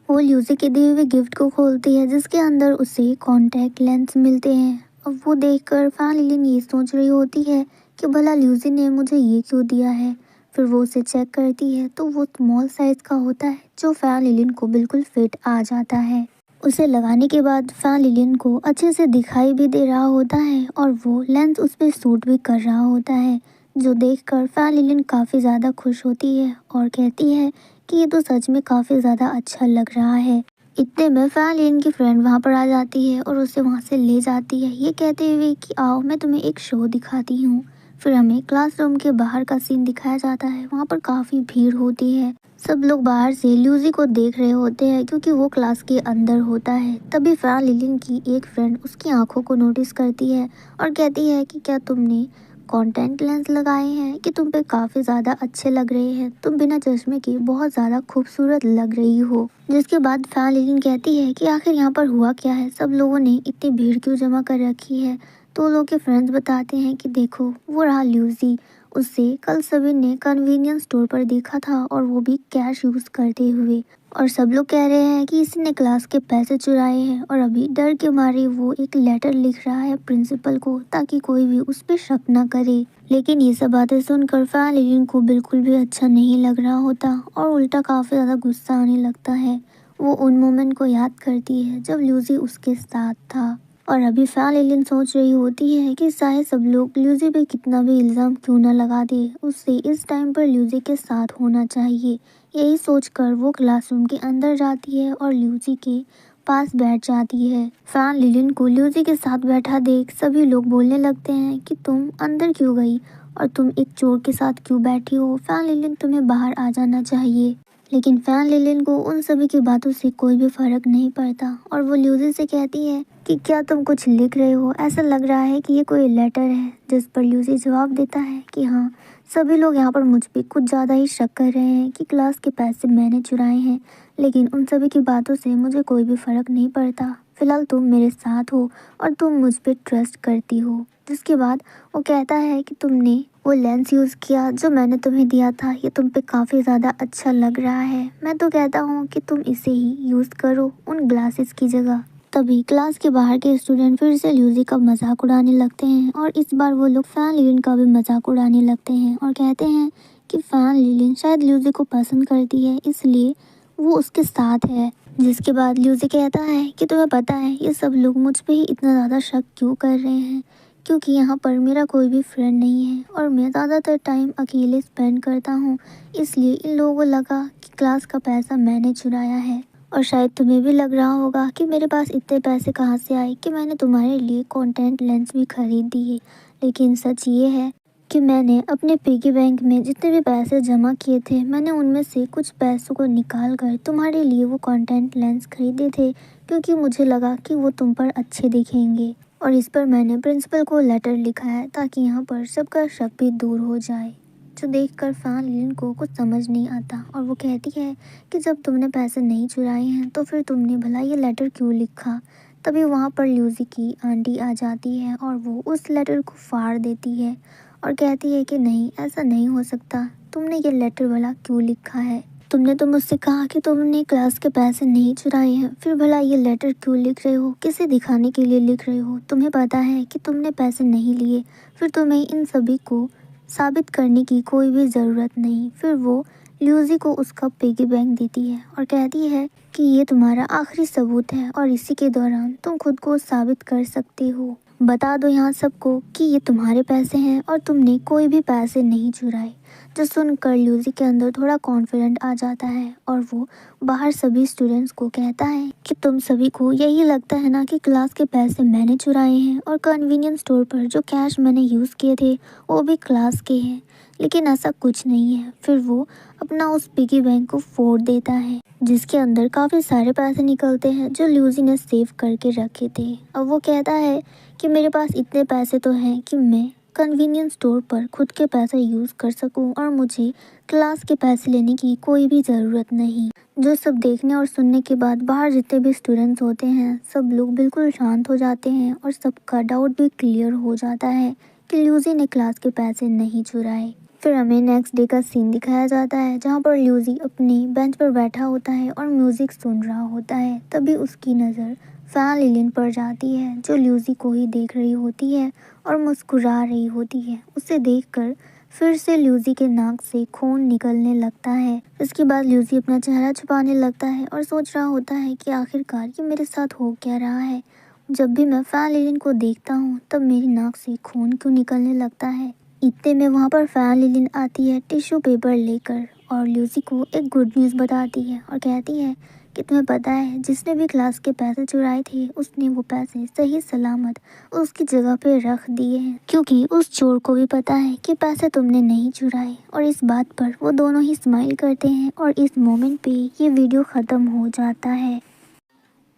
वो ल्यूजी के दिए हुए गिफ्ट को खोलती है जिसके अंदर उसे कॉन्टैक्ट लेंस मिलते हैं। अब वो देखकर फ़ैन लिलिन ये सोच रही होती है कि भला ल्यूजी ने मुझे ये क्यों दिया है। फिर वो उसे चेक करती है तो वो स्मॉल साइज़ का होता है जो फ़ैन लिलिन को बिल्कुल फिट आ जाता है। उसे लगाने के बाद फ़ैन लिलिन को अच्छे से दिखाई भी दे रहा होता है और वो लेंस उस पर सूट भी कर रहा होता है, जो देखकर फ़ैन लिलिन काफ़ी ज़्यादा खुश होती है और कहती है कि ये तो सच में काफ़ी ज़्यादा अच्छा लग रहा है। इतने में फ़ैन लिलिन की फ्रेंड वहाँ पर आ जाती है और उसे वहाँ से ले जाती है, ये कहते हुए कि आओ मैं तुम्हें एक शो दिखाती हूँ। फिर हमें क्लासरूम के बाहर का सीन दिखाया जाता है। वहाँ पर काफ़ी भीड़ होती है, सब लोग बाहर से ल्यूजी को देख रहे होते हैं क्योंकि वो क्लास के अंदर होता है। तभी फ़ैन लिलिन की एक फ्रेंड उसकी आंखों को नोटिस करती है और कहती है कि क्या तुमने कॉन्टैक्ट लेंस लगाए हैं कि तुम पे काफ़ी ज़्यादा अच्छे लग रहे हैं, तुम बिना चश्मे के बहुत ज़्यादा खूबसूरत लग रही हो। जिसके बाद फ़ैन लिलिन कहती है कि आखिर यहाँ पर हुआ क्या है, सब लोगों ने इतनी भीड़ क्यों जमा कर रखी है। तो लोग के फ्रेंड्स बताते हैं कि देखो वो रहा ल्यूजी, उसे कल सभी ने कन्वीनियंस स्टोर पर देखा था और वो भी कैश यूज़ करते हुए। और सब लोग कह रहे हैं कि इसने क्लास के पैसे चुराए हैं और अभी डर के मारे वो एक लेटर लिख रहा है प्रिंसिपल को ताकि कोई भी उस पर शक ना करे। लेकिन ये सब बातें सुनकर फ़ैन लिलिन को बिल्कुल भी अच्छा नहीं लग रहा होता और उल्टा काफ़ी ज़्यादा गुस्सा आने लगता है। वो उन मोमेंट को याद करती है जब ल्यूजी उसके साथ था और अभी फ़ैन लिलिन सोच रही होती है कि शायद सब लोग ल्यूजी पे कितना भी इल्ज़ाम क्यों ना लगा दे, उससे इस टाइम पर ल्यूजी के साथ होना चाहिए। यही सोचकर वो क्लासरूम के अंदर जाती है और ल्यूजी के पास बैठ जाती है। फ़ैन लिलिन को ल्यूजी के साथ बैठा देख सभी लोग बोलने लगते हैं कि तुम अंदर क्यों गई और तुम एक चोर के साथ क्यों बैठी हो, फ़ैन लिलिन तुम्हें बाहर आ जाना चाहिए। लेकिन फ़ैन लिलिन को उन सभी की बातों से कोई भी फ़र्क नहीं पड़ता और वो ल्यूजी से कहती है कि क्या तुम कुछ लिख रहे हो, ऐसा लग रहा है कि ये कोई लेटर है। जिस पर ल्यूजी जवाब देता है कि हाँ, सभी लोग यहाँ पर मुझ पे कुछ ज़्यादा ही शक कर रहे हैं कि क्लास के पैसे मैंने चुराए हैं, लेकिन उन सभी की बातों से मुझे कोई भी फ़र्क नहीं पड़ता। फ़िलहाल तुम मेरे साथ हो और तुम मुझ पे ट्रस्ट करती हो। जिसके बाद वो कहता है कि तुमने वो लेंस यूज़ किया जो मैंने तुम्हें दिया था, ये तुम पे काफ़ी ज़्यादा अच्छा लग रहा है। मैं तो कहता हूँ कि तुम इसे ही यूज़ करो उन ग्लासेस की जगह। तभी क्लास के बाहर के स्टूडेंट फिर से ल्यूजी का मजाक उड़ाने लगते हैं और इस बार वो लोग फ़ैन लिलिन का भी मजाक उड़ाने लगते हैं और कहते हैं कि फ़ैन लिलिन शायद ल्यूजी को पसंद करती है इसलिए वो उसके साथ है। जिसके बाद ल्यूजी कहता है कि तुम्हें पता है ये सब लोग मुझ पे ही इतना ज़्यादा शक क्यों कर रहे हैं, क्योंकि यहाँ पर मेरा कोई भी फ्रेंड नहीं है और मैं ज़्यादातर टाइम अकेले स्पेंड करता हूँ, इसलिए इन लोगों को लगा कि क्लास का पैसा मैंने चुराया है। और शायद तुम्हें भी लग रहा होगा कि मेरे पास इतने पैसे कहाँ से आए कि मैंने तुम्हारे लिए कॉन्टैक्ट लेंस भी खरीद दिए। लेकिन सच ये है कि मैंने अपने पिगी बैंक में जितने भी पैसे जमा किए थे, मैंने उनमें से कुछ पैसों को निकाल कर तुम्हारे लिए वो कॉन्टैक्ट लेंस खरीदे थे, क्योंकि मुझे लगा कि वो तुम पर अच्छे दिखेंगे। और इस पर मैंने प्रिंसिपल को लेटर लिखा है ताकि यहाँ पर सबका शक भी दूर हो जाए। जो देखकर फैन लिन को कुछ समझ नहीं आता और वो कहती है कि जब तुमने पैसे नहीं चुराए हैं तो फिर तुमने भला ये लेटर क्यों लिखा। तभी वहाँ पर ल्यूसी की आंटी आ जाती है और वो उस लेटर को फाड़ देती है और कहती है कि नहीं, ऐसा नहीं हो सकता, तुमने ये लेटर भला क्यों लिखा है। तुमने तो मुझसे कहा कि तुमने क्लास के पैसे नहीं चुराए हैं, फिर भला ये लेटर क्यों लिख रहे हो, किसे दिखाने के लिए लिख रहे हो। तुम्हें पता है कि तुमने पैसे नहीं लिए, फिर तुम्हें इन सभी को साबित करने की कोई भी ज़रूरत नहीं। फिर वो ल्यूसी को उसका पिगी बैंक देती है और कहती है कि ये तुम्हारा आखिरी सबूत है और इसी के दौरान तुम खुद को साबित कर सकते हो। बता दो यहाँ सबको कि ये तुम्हारे पैसे हैं और तुमने कोई भी पैसे नहीं चुराए। जो सुनकर ल्यूसी के अंदर थोड़ा कॉन्फिडेंट आ जाता है और वो बाहर सभी स्टूडेंट्स को कहता है कि तुम सभी को यही लगता है ना कि क्लास के पैसे मैंने चुराए हैं और कन्वीनियंस स्टोर पर जो कैश मैंने यूज़ किए थे वो भी क्लास के हैं। लेकिन ऐसा कुछ नहीं है। फिर वो अपना उस पिगी बैंक को फोड़ देता है जिसके अंदर काफ़ी सारे पैसे निकलते हैं जो ल्यूसी ने सेव करके रखे थे। अब वो कहता है कि मेरे पास इतने पैसे तो हैं कि मैं कन्वीनियंस स्टोर पर खुद के पैसे यूज़ कर सकूं और मुझे क्लास के पैसे लेने की कोई भी ज़रूरत नहीं। जो सब देखने और सुनने के बाद बाहर जितने भी स्टूडेंट्स होते हैं सब लोग बिल्कुल शांत हो जाते हैं और सबका डाउट भी क्लियर हो जाता है कि ल्यूसी ने क्लास के पैसे नहीं चुराए। फिर हमें नेक्स्ट डे का सीन दिखाया जाता है जहाँ पर ल्यूसी अपनी बेंच पर बैठा होता है और म्यूज़िक सुन रहा होता है। तभी उसकी नज़र फैन लिलिन पर जाती है जो ल्यूसी को ही देख रही होती है और मुस्कुरा रही होती है। उसे देखकर फिर से ल्यूसी के नाक से खून निकलने लगता है। इसके बाद ल्यूसी अपना चेहरा छुपाने लगता है और सोच रहा होता है कि आखिरकार ये मेरे साथ हो क्या रहा है। जब भी मैं फैन लिलिन को देखता हूँ तब मेरी नाक से खून क्यों निकलने लगता है। इतने में वहाँ पर फैन लिलिन आती है टिश्यू पेपर लेकर और ल्यूसी को एक गुड न्यूज़ बताती है और कहती है कि तुम्हें पता है जिसने भी क्लास के पैसे चुराए थे उसने वो पैसे सही सलामत उसकी जगह पे रख दिए हैं, क्योंकि उस चोर को भी पता है कि पैसे तुमने नहीं चुराए। और इस बात पर वो दोनों ही स्माइल करते हैं और इस मोमेंट पे ये वीडियो ख़त्म हो जाता है।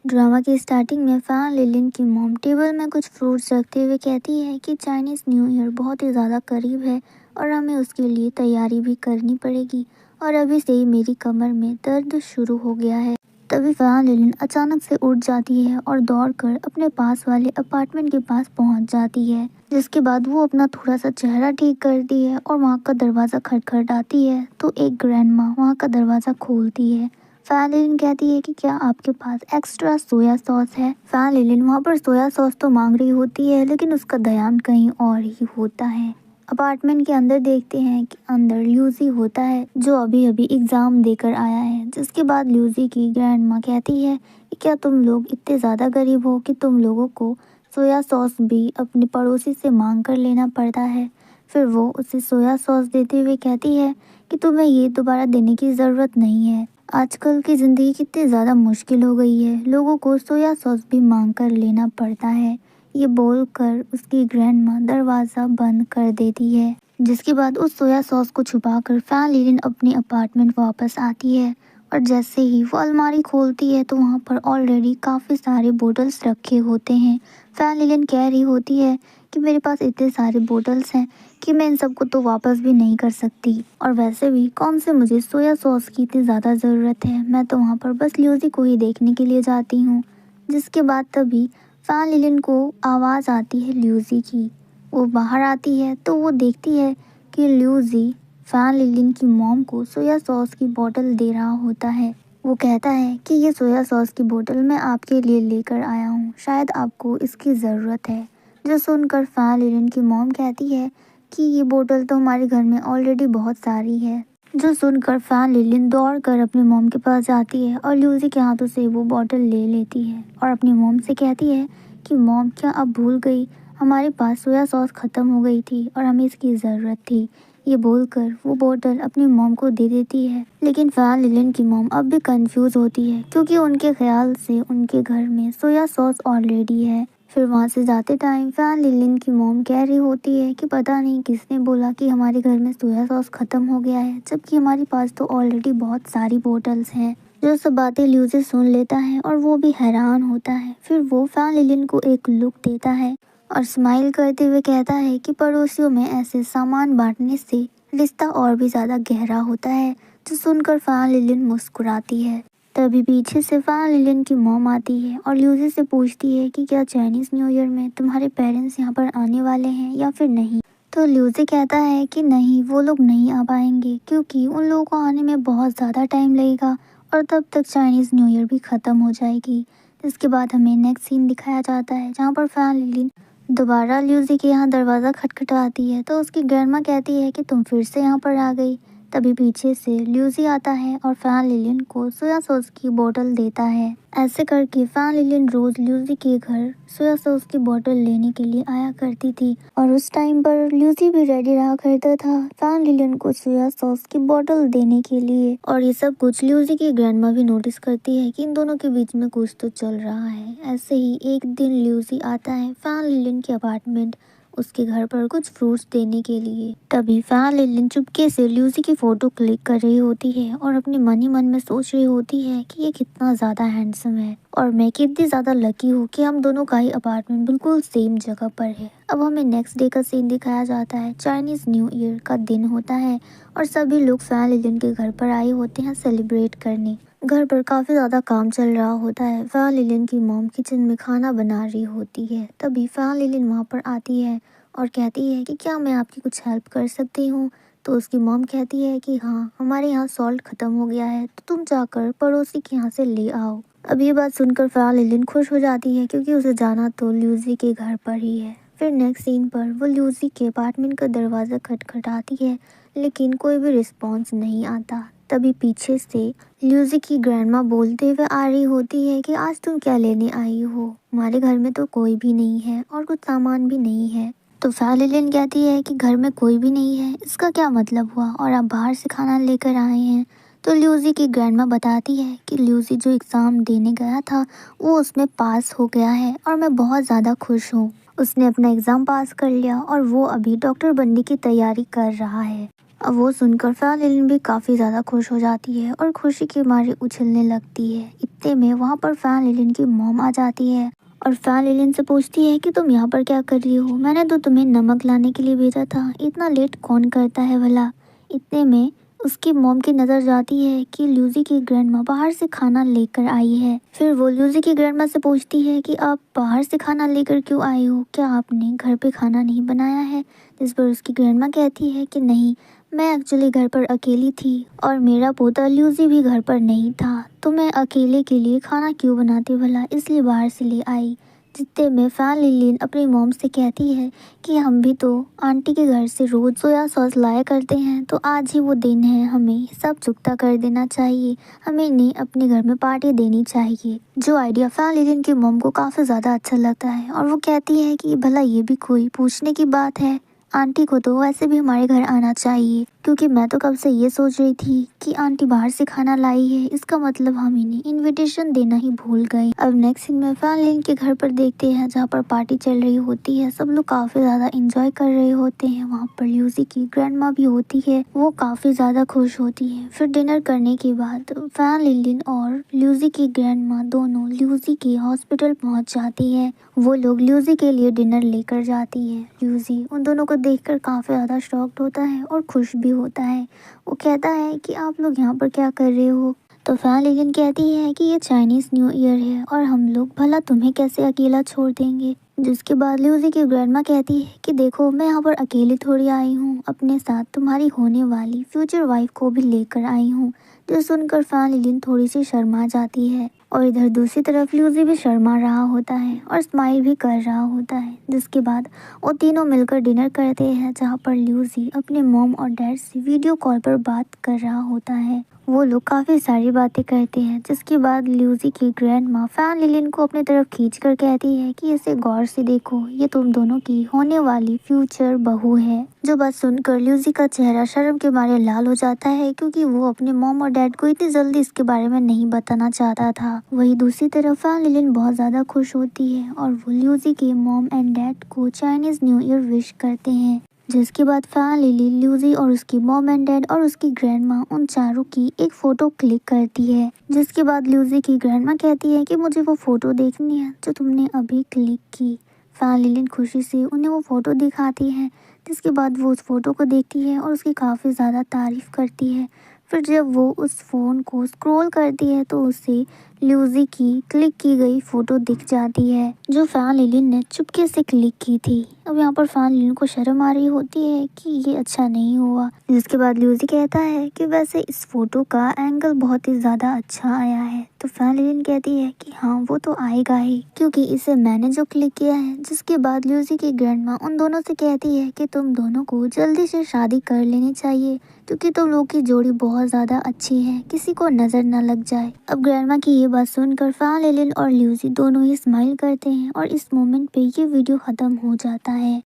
ड्रामा की स्टार्टिंग में फैन लिलिन की मॉम टेबल में कुछ फ्रूट्स रखते हुए कहती है कि चाइनीज़ न्यू ईयर बहुत ही ज़्यादा करीब है और हमें उसके लिए तैयारी भी करनी पड़ेगी और अभी से ही मेरी कमर में दर्द शुरू हो गया है। तभी फैन लिलिन अचानक से उठ जाती है और दौड़कर अपने पास वाले अपार्टमेंट के पास पहुंच जाती है, जिसके बाद वो अपना थोड़ा सा चेहरा ठीक करती है और वहाँ का दरवाज़ा खटखटाती है तो एक ग्रैंडमा वहाँ का दरवाज़ा खोलती है। फैन लिलिन कहती है कि क्या आपके पास एक्स्ट्रा सोया सॉस है। फैन लिलिन वहाँ पर सोया सॉस तो मांग रही होती है लेकिन उसका ध्यान कहीं और ही होता है। अपार्टमेंट के अंदर देखते हैं कि अंदर ल्यूसी होता है जो अभी अभी एग्ज़ाम देकर आया है। जिसके बाद ल्यूसी की ग्रैंड माँ कहती है कि क्या तुम लोग इतने ज़्यादा गरीब हो कि तुम लोगों को सोया सॉस भी अपने पड़ोसी से मांग कर लेना पड़ता है। फिर वो उसे सोया सॉस देते हुए कहती है कि तुम्हें ये दोबारा देने की ज़रूरत नहीं है। आजकल की ज़िंदगी कितनी ज़्यादा मुश्किल हो गई है, लोगों को सोया सॉस भी मांग कर लेना पड़ता है। ये बोलकर उसकी ग्रैंडमा दरवाज़ा बंद कर देती है। जिसके बाद उस सोया सॉस को छुपाकर फैन लिलिन अपने अपार्टमेंट वापस आती है और जैसे ही वो अलमारी खोलती है तो वहाँ पर ऑलरेडी काफ़ी सारे बोतल्स रखे होते हैं। फैन लिलिन कह रही होती है कि मेरे पास इतने सारे बोतल्स हैं कि मैं इन सबको तो वापस भी नहीं कर सकती और वैसे भी कौन से मुझे सोया सॉस की इतनी ज़्यादा ज़रूरत है, मैं तो वहाँ पर बस ल्यूसी को ही देखने के लिए जाती हूँ। जिसके बाद तभी फैन लिलिन को आवाज़ आती है ल्यूसी की। वो बाहर आती है तो वो देखती है कि ल्यूसी फैन लिलिन की मॉम को सोया सॉस की बोतल दे रहा होता है। वो कहता है कि ये सोया सॉस की बोतल मैं आपके लिए लेकर आया हूँ, शायद आपको इसकी ज़रूरत है। जो सुनकर फैन लिलिन की मॉम कहती है कि ये बोतल तो हमारे घर में ऑलरेडी बहुत सारी है। जो सुनकर फैन लिलिन दौड़कर अपनी मॉम के पास जाती है और ल्यूसी के हाथों से वो बोतल ले लेती है और अपनी मॉम से कहती है कि मॉम क्या आप भूल गई, हमारे पास सोया सॉस ख़त्म हो गई थी और हमें इसकी ज़रूरत थी, ये बोलकर वो बोतल अपनी मॉम को दे देती है। लेकिन फैन लिलिन की मॉम अब भी कंफ्यूज होती है क्योंकि उनके ख्याल से उनके घर में सोया सॉस ऑलरेडी है। फिर वहाँ से जाते टाइम फैन लिलिन की मॉम कह रही होती है कि पता नहीं किसने बोला कि हमारे घर में सोया सॉस खत्म हो गया है, जबकि हमारे पास तो ऑलरेडी बहुत सारी बोतल्स हैं। जो सब बातें ल्यूसी सुन लेता है और वो भी हैरान होता है। फिर वो फैन लिलिन को एक लुक देता है और स्माइल करते हुए कहता है कि पड़ोसियों में ऐसे सामान बांटने से रिश्ता और भी ज़्यादा गहरा होता है। जो सुनकर फैन लिलिन मुस्कुराती है। तभी पीछे से फैन लिलिन की मॉम आती है और ल्यूसी से पूछती है कि क्या चाइनीज़ न्यू ईयर में तुम्हारे पेरेंट्स यहाँ पर आने वाले हैं या फिर नहीं। तो ल्यूसी कहता है कि नहीं, वो लोग नहीं आ पाएंगे क्योंकि उन लोगों को आने में बहुत ज़्यादा टाइम लगेगा और तब तक चाइनीज़ न्यू ईयर भी ख़त्म हो जाएगी। इसके बाद हमें नेक्स्ट सीन दिखाया जाता है जहाँ पर फैन लिलिन दोबारा ल्यूसी के यहाँ दरवाज़ा खटखटाती है तो उसकी ग्रैंडमा कहती है कि तुम फिर से यहाँ पर आ गई। तभी पीछे से ल्यूसी आता है और फैन लिलिन को सोया सॉस की बोतल देता है। ऐसे करके फैन लिलिन रोज ल्यूसी के घर सोया सॉस की बोतल लेने के लिए आया करती थी और उस टाइम पर ल्यूसी भी रेडी रहा करता था फैन लिलिन को सोया सॉस की बोतल देने के लिए। और ये सब कुछ ल्यूसी की ग्रैंडमा भी नोटिस करती है कि इन दोनों के बीच में कुछ तो चल रहा है। ऐसे ही एक दिन ल्यूसी आता है फैन लिलिन के अपार्टमेंट उसके घर पर कुछ फ्रूट्स देने के लिए। तभी फैन लिलिन चुपके से ल्यूसी की फोटो क्लिक कर रही होती है और अपने मन ही मन में सोच रही होती है कि ये कितना ज़्यादा हैंडसम है और मैं कितनी ज़्यादा लकी हूँ कि हम दोनों का ही अपार्टमेंट बिल्कुल सेम जगह पर है। अब हमें नेक्स्ट डे का सीन दिखाया जाता है। चाइनीज़ न्यू ईयर का दिन होता है और सभी लोग फैन लिलिन के घर पर आए होते हैं सेलिब्रेट करने। घर पर काफ़ी ज़्यादा काम चल रहा होता है। फैन लिलिन की मॉम किचन में खाना बना रही होती है। तभी फैन लिलिन वहाँ पर आती है और कहती है कि क्या मैं आपकी कुछ हेल्प कर सकती हूँ। तो उसकी मॉम कहती है कि हाँ, हमारे यहाँ सॉल्ट ख़त्म हो गया है तो तुम जाकर पड़ोसी के यहाँ से ले आओ। अब ये बात सुनकर फैन लिलिन खुश हो जाती है क्योंकि उसे जाना तो ल्यूसी के घर पर ही है। फिर नेक्स्ट सीन पर वो ल्यूसी के अपार्टमेंट का दरवाज़ा खटखटाती है लेकिन कोई भी रिस्पॉन्स नहीं आता। तभी पीछे से ल्यूसी की ग्रैंडमा बोलते हुए आ रही होती है कि आज तुम क्या लेने आई हो, हमारे घर में तो कोई भी नहीं है और कुछ सामान भी नहीं है। तो फैन लिलिन कहती है कि घर में कोई भी नहीं है इसका क्या मतलब हुआ और आप बाहर से खाना लेकर आए हैं। तो ल्यूसी की ग्रैंडमा बताती है कि ल्यूसी जो एग्ज़ाम देने गया था वो उसमें पास हो गया है और मैं बहुत ज़्यादा खुश हूँ। उसने अपना एग्ज़ाम पास कर लिया और वो अभी डॉक्टर बनने की तैयारी कर रहा है। अब वो सुनकर फैन लिलिन भी काफ़ी ज़्यादा खुश हो जाती है और खुशी के मारे उछलने लगती है। इतने में वहाँ पर फैन लिलिन की मॉम आ जाती है और फैन लिलिन से पूछती है कि तुम यहाँ पर क्या कर रही हो, मैंने तो तुम्हें नमक लाने के लिए भेजा था, इतना लेट कौन करता है भला। इतने में उसकी मॉम की नज़र जाती है कि ल्यूसी की ग्रैंडमा बाहर से खाना लेकर आई है। फिर वो ल्यूसी की ग्रैंडमा से पूछती है कि आप बाहर से खाना लेकर क्यों आई हो, क्या आपने घर पे खाना नहीं बनाया है। जिस पर उसकी ग्रैंडमा कहती है कि नहीं, मैं एक्चुअली घर पर अकेली थी और मेरा पोता ल्यूसी भी घर पर नहीं था, तो मैं अकेले के लिए खाना क्यों बनाती भला, इसलिए बाहर से ले आई। जितने में फैन लिलिन अपनी मॉम से कहती है कि हम भी तो आंटी के घर से रोज सोया सॉस लाया करते हैं, तो आज ही वो दिन है, हमें सब चुकता कर देना चाहिए, हमें इन्हें अपने घर में पार्टी देनी चाहिए। जो आइडिया फैन लिलिन की मॉम को काफ़ी ज़्यादा अच्छा लगता है और वो कहती है कि भला ये भी कोई पूछने की बात है, आंटी को तो वैसे भी हमारे घर आना चाहिए, क्योंकि मैं तो कब से ये सोच रही थी कि आंटी बाहर से खाना लाई है, इसका मतलब हम इन्हें इनविटेशन देना ही भूल गए। अब नेक्स्ट सीन में फैन लिलिन के घर पर देखते हैं जहाँ पर पार्टी चल रही होती है। सब लोग काफ़ी ज़्यादा इंजॉय कर रहे होते हैं। वहाँ पर ल्यूसी की ग्रैंडमा भी होती है, वो काफ़ी ज़्यादा खुश होती है। फिर डिनर करने के बाद फैन लिलिन और ल्यूसी की ग्रैंडमा दोनों ल्यूसी के हॉस्पिटल पहुँच जाती है। वो लोग ल्यूसी के लिए डिनर लेकर जाती है। ल्यूसी उन दोनों को देखकर काफ़ी ज़्यादा शॉक्ड होता है और खुश भी होता है। वो कहता है कि आप लोग यहाँ पर क्या कर रहे हो। तो फैन लिलिन कहती है कि ये चाइनीज़ न्यू ईयर है और हम लोग भला तुम्हें कैसे अकेला छोड़ देंगे। जिसके बाद ल्यूसी की ग्रैंडमा कहती है कि देखो, मैं यहाँ पर अकेली थोड़ी आई हूँ, अपने साथ तुम्हारी होने वाली फ्यूचर वाइफ को भी लेकर आई हूँ। जो सुनकर फैन लिलिन थोड़ी सी शर्मा जाती है और इधर दूसरी तरफ ल्यूसी भी शर्मा रहा होता है और स्माइल भी कर रहा होता है। जिसके बाद वो तीनों मिलकर डिनर करते हैं जहाँ पर ल्यूसी अपने मॉम और डैड से वीडियो कॉल पर बात कर रहा होता है। वो लोग काफ़ी सारी बातें करते हैं, जिसके बाद ल्यूसी की ग्रैंड माँ फैन लिलिन को अपनी तरफ खींच कर कहती है कि इसे गौर से देखो, ये तुम दोनों की होने वाली फ्यूचर बहू है। जो बात सुनकर ल्यूसी का चेहरा शर्म के मारे लाल हो जाता है, क्योंकि वो अपने मॉम और डैड को इतनी जल्दी इसके बारे में नहीं बताना चाहता था। वही दूसरी तरफ फैन लिलिन बहुत ज़्यादा खुश होती है और वो ल्यूसी के मॉम एंड डैड को चाइनीज़ न्यू ईयर विश करते हैं। जिसके बाद फैन लिली, ल्यूसी और उसकी मॉम एंड डैड और उसकी ग्रैंड माँ उन चारों की एक फ़ोटो क्लिक करती है। जिसके बाद ल्यूसी की ग्रैंड माँ कहती है कि मुझे वो फ़ोटो देखनी है जो तुमने अभी क्लिक की। फैन लिलिन खुशी से उन्हें वो फ़ोटो दिखाती है, जिसके बाद वो उस फ़ोटो को देखती है और उसकी काफ़ी ज़्यादा तारीफ़ करती है। फिर जब वो उस फ़ोन को स्क्रॉल करती है तो उसे ल्यूसी की क्लिक की गई फ़ोटो दिख जाती है, जो फैन लिलिन ने चुपके से क्लिक की थी। अब यहाँ पर फैन लिलिन को शर्म आ रही होती है कि ये अच्छा नहीं हुआ। जिसके बाद ल्यूसी कहता है कि वैसे इस फ़ोटो का एंगल बहुत ही ज़्यादा अच्छा आया है। तो फैन लिलिन कहती है कि हाँ, वो तो आएगा ही, क्योंकि इसे मैंने जो क्लिक किया है। जिसके बाद ल्यूसी की ग्रैंड माँ उन दोनों से कहती है कि तुम दोनों को जल्दी से शादी कर लेनी चाहिए, क्योंकि तुम लोग की जोड़ी बहुत ज़्यादा अच्छी है, किसी को नज़र न लग जाए। अब ग्रैंडमा की ये बात सुनकर फैन लिलिन और ल्यूसी दोनों ही स्माइल करते हैं और इस मोमेंट पे ये वीडियो ख़त्म हो जाता है।